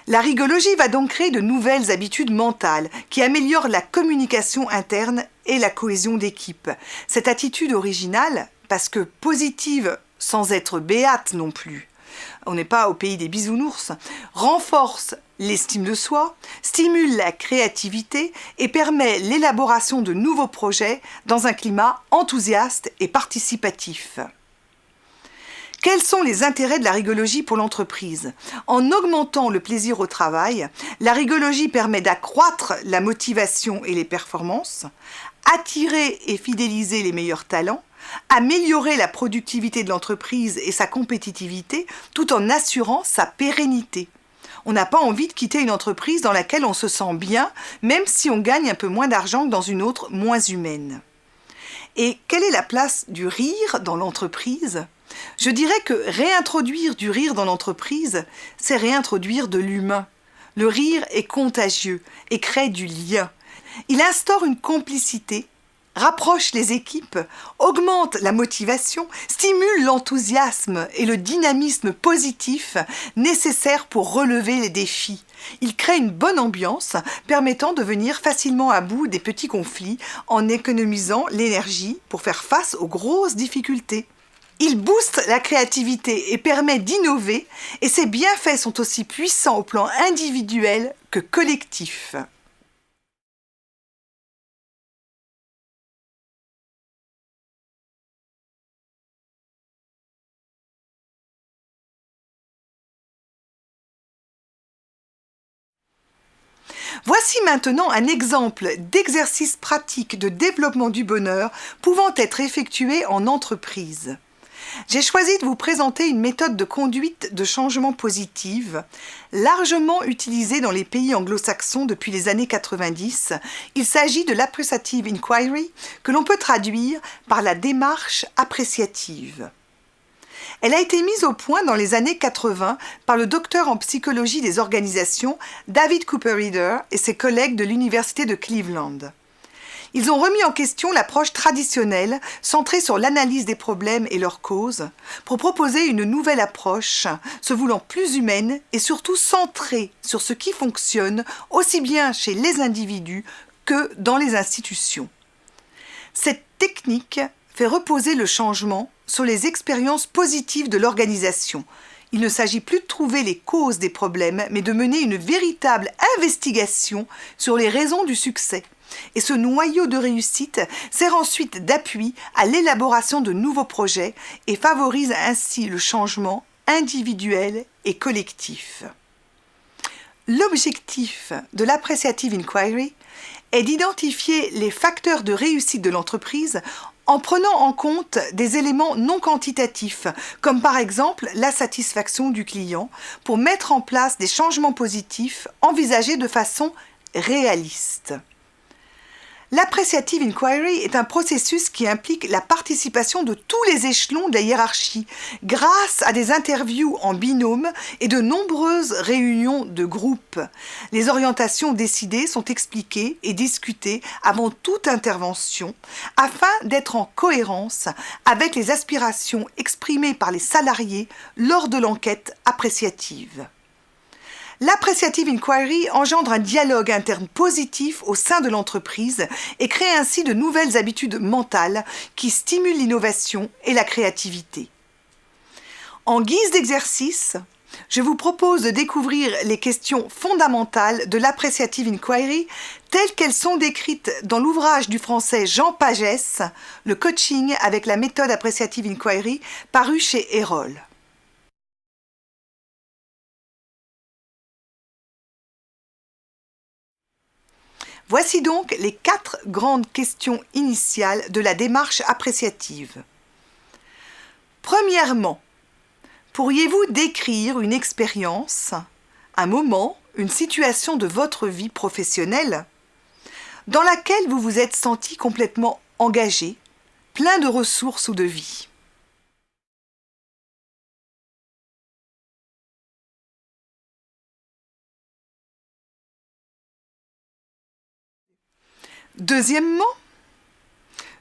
La rigologie va donc créer de nouvelles habitudes mentales qui améliorent la communication interne et la cohésion d'équipe. Cette attitude originale, parce que positive sans être béate non plus, on n'est pas au pays des bisounours, renforce l'estime de soi, stimule la créativité et permet l'élaboration de nouveaux projets dans un climat enthousiaste et participatif. Quels sont les intérêts de la rigologie pour l'entreprise ? En augmentant le plaisir au travail, la rigologie permet d'accroître la motivation et les performances, attirer et fidéliser les meilleurs talents, améliorer la productivité de l'entreprise et sa compétitivité tout en assurant sa pérennité. On n'a pas envie de quitter une entreprise dans laquelle on se sent bien, même si on gagne un peu moins d'argent que dans une autre moins humaine. Et quelle est la place du rire dans l'entreprise ? Je dirais que réintroduire du rire dans l'entreprise, c'est réintroduire de l'humain. Le rire est contagieux et crée du lien. Il instaure une complicité, rapproche les équipes, augmente la motivation, stimule l'enthousiasme et le dynamisme positif nécessaires pour relever les défis. Il crée une bonne ambiance permettant de venir facilement à bout des petits conflits en économisant l'énergie pour faire face aux grosses difficultés. Il booste la créativité et permet d'innover, et ses bienfaits sont aussi puissants au plan individuel que collectif. Voici maintenant un exemple d'exercice pratique de développement du bonheur pouvant être effectué en entreprise. J'ai choisi de vous présenter une méthode de conduite de changement positive, largement utilisée dans les pays anglo-saxons depuis les années 90. Il s'agit de l'appreciative inquiry, que l'on peut traduire par la démarche appréciative. Elle a été mise au point dans les années 80 par le docteur en psychologie des organisations David Cooper Reeder et ses collègues de l'Université de Cleveland. Ils ont remis en question l'approche traditionnelle centrée sur l'analyse des problèmes et leurs causes pour proposer une nouvelle approche se voulant plus humaine et surtout centrée sur ce qui fonctionne aussi bien chez les individus que dans les institutions. Cette technique fait reposer le changement sur les expériences positives de l'organisation. Il ne s'agit plus de trouver les causes des problèmes, mais de mener une véritable investigation sur les raisons du succès. Et ce noyau de réussite sert ensuite d'appui à l'élaboration de nouveaux projets et favorise ainsi le changement individuel et collectif. L'objectif de l'appreciative inquiry est d'identifier les facteurs de réussite de l'entreprise en prenant en compte des éléments non quantitatifs, comme par exemple la satisfaction du client, pour mettre en place des changements positifs envisagés de façon réaliste. L'appreciative inquiry est un processus qui implique la participation de tous les échelons de la hiérarchie, grâce à des interviews en binôme et de nombreuses réunions de groupe. Les orientations décidées sont expliquées et discutées avant toute intervention, afin d'être en cohérence avec les aspirations exprimées par les salariés lors de l'enquête appréciative. L'appreciative inquiry engendre un dialogue interne positif au sein de l'entreprise et crée ainsi de nouvelles habitudes mentales qui stimulent l'innovation et la créativité. En guise d'exercice, je vous propose de découvrir les questions fondamentales de l'appreciative inquiry telles qu'elles sont décrites dans l'ouvrage du français Jean Pagès, Le coaching avec la méthode appreciative inquiry, paru chez Erol. Voici donc les 4 grandes questions initiales de la démarche appréciative. Premièrement, pourriez-vous décrire une expérience, un moment, une situation de votre vie professionnelle dans laquelle vous vous êtes senti complètement engagé, plein de ressources ou de vie ? Deuxièmement,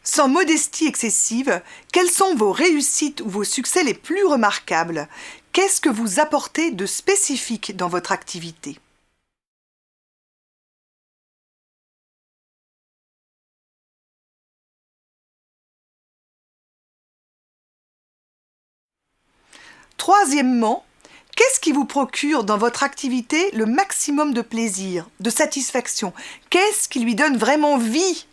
sans modestie excessive, quelles sont vos réussites ou vos succès les plus remarquables ? Qu'est-ce que vous apportez de spécifique dans votre activité ? Troisièmement, qu'est-ce qui vous procure dans votre activité le maximum de plaisir, de satisfaction ? Qu'est-ce qui lui donne vraiment vie ?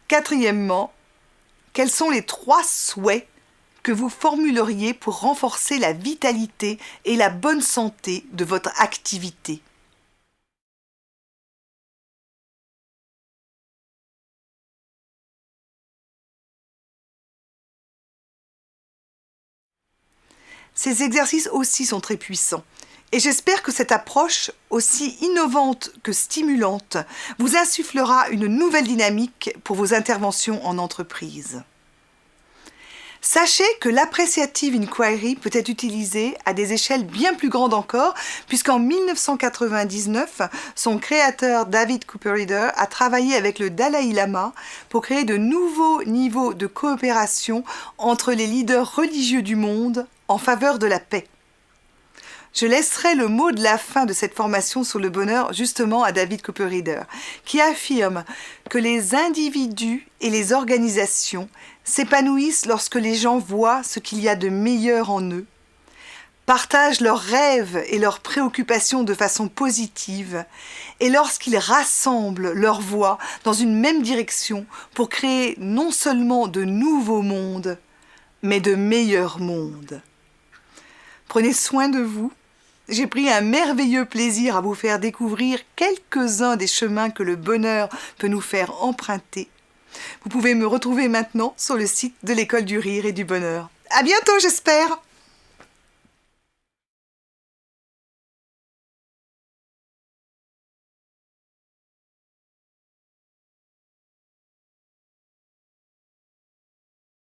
Quatrièmement, quels sont les 3 souhaits que vous formuleriez pour renforcer la vitalité et la bonne santé de votre activité ? Ces exercices aussi sont très puissants. Et j'espère que cette approche, aussi innovante que stimulante, vous insufflera une nouvelle dynamique pour vos interventions en entreprise. Sachez que l'appreciative inquiry peut être utilisée à des échelles bien plus grandes encore, puisqu'en 1999, son créateur David Cooper-Reeder a travaillé avec le Dalai Lama pour créer de nouveaux niveaux de coopération entre les leaders religieux du monde en faveur de la paix. Je laisserai le mot de la fin de cette formation sur le bonheur justement à David Cooper-Reeder, qui affirme que les individus et les organisations s'épanouissent lorsque les gens voient ce qu'il y a de meilleur en eux, partagent leurs rêves et leurs préoccupations de façon positive, et lorsqu'ils rassemblent leurs voix dans une même direction pour créer non seulement de nouveaux mondes, mais de meilleurs mondes. Prenez soin de vous. J'ai pris un merveilleux plaisir à vous faire découvrir quelques-uns des chemins que le bonheur peut nous faire emprunter. Vous pouvez me retrouver maintenant sur le site de l'École du Rire et du Bonheur. À bientôt, j'espère!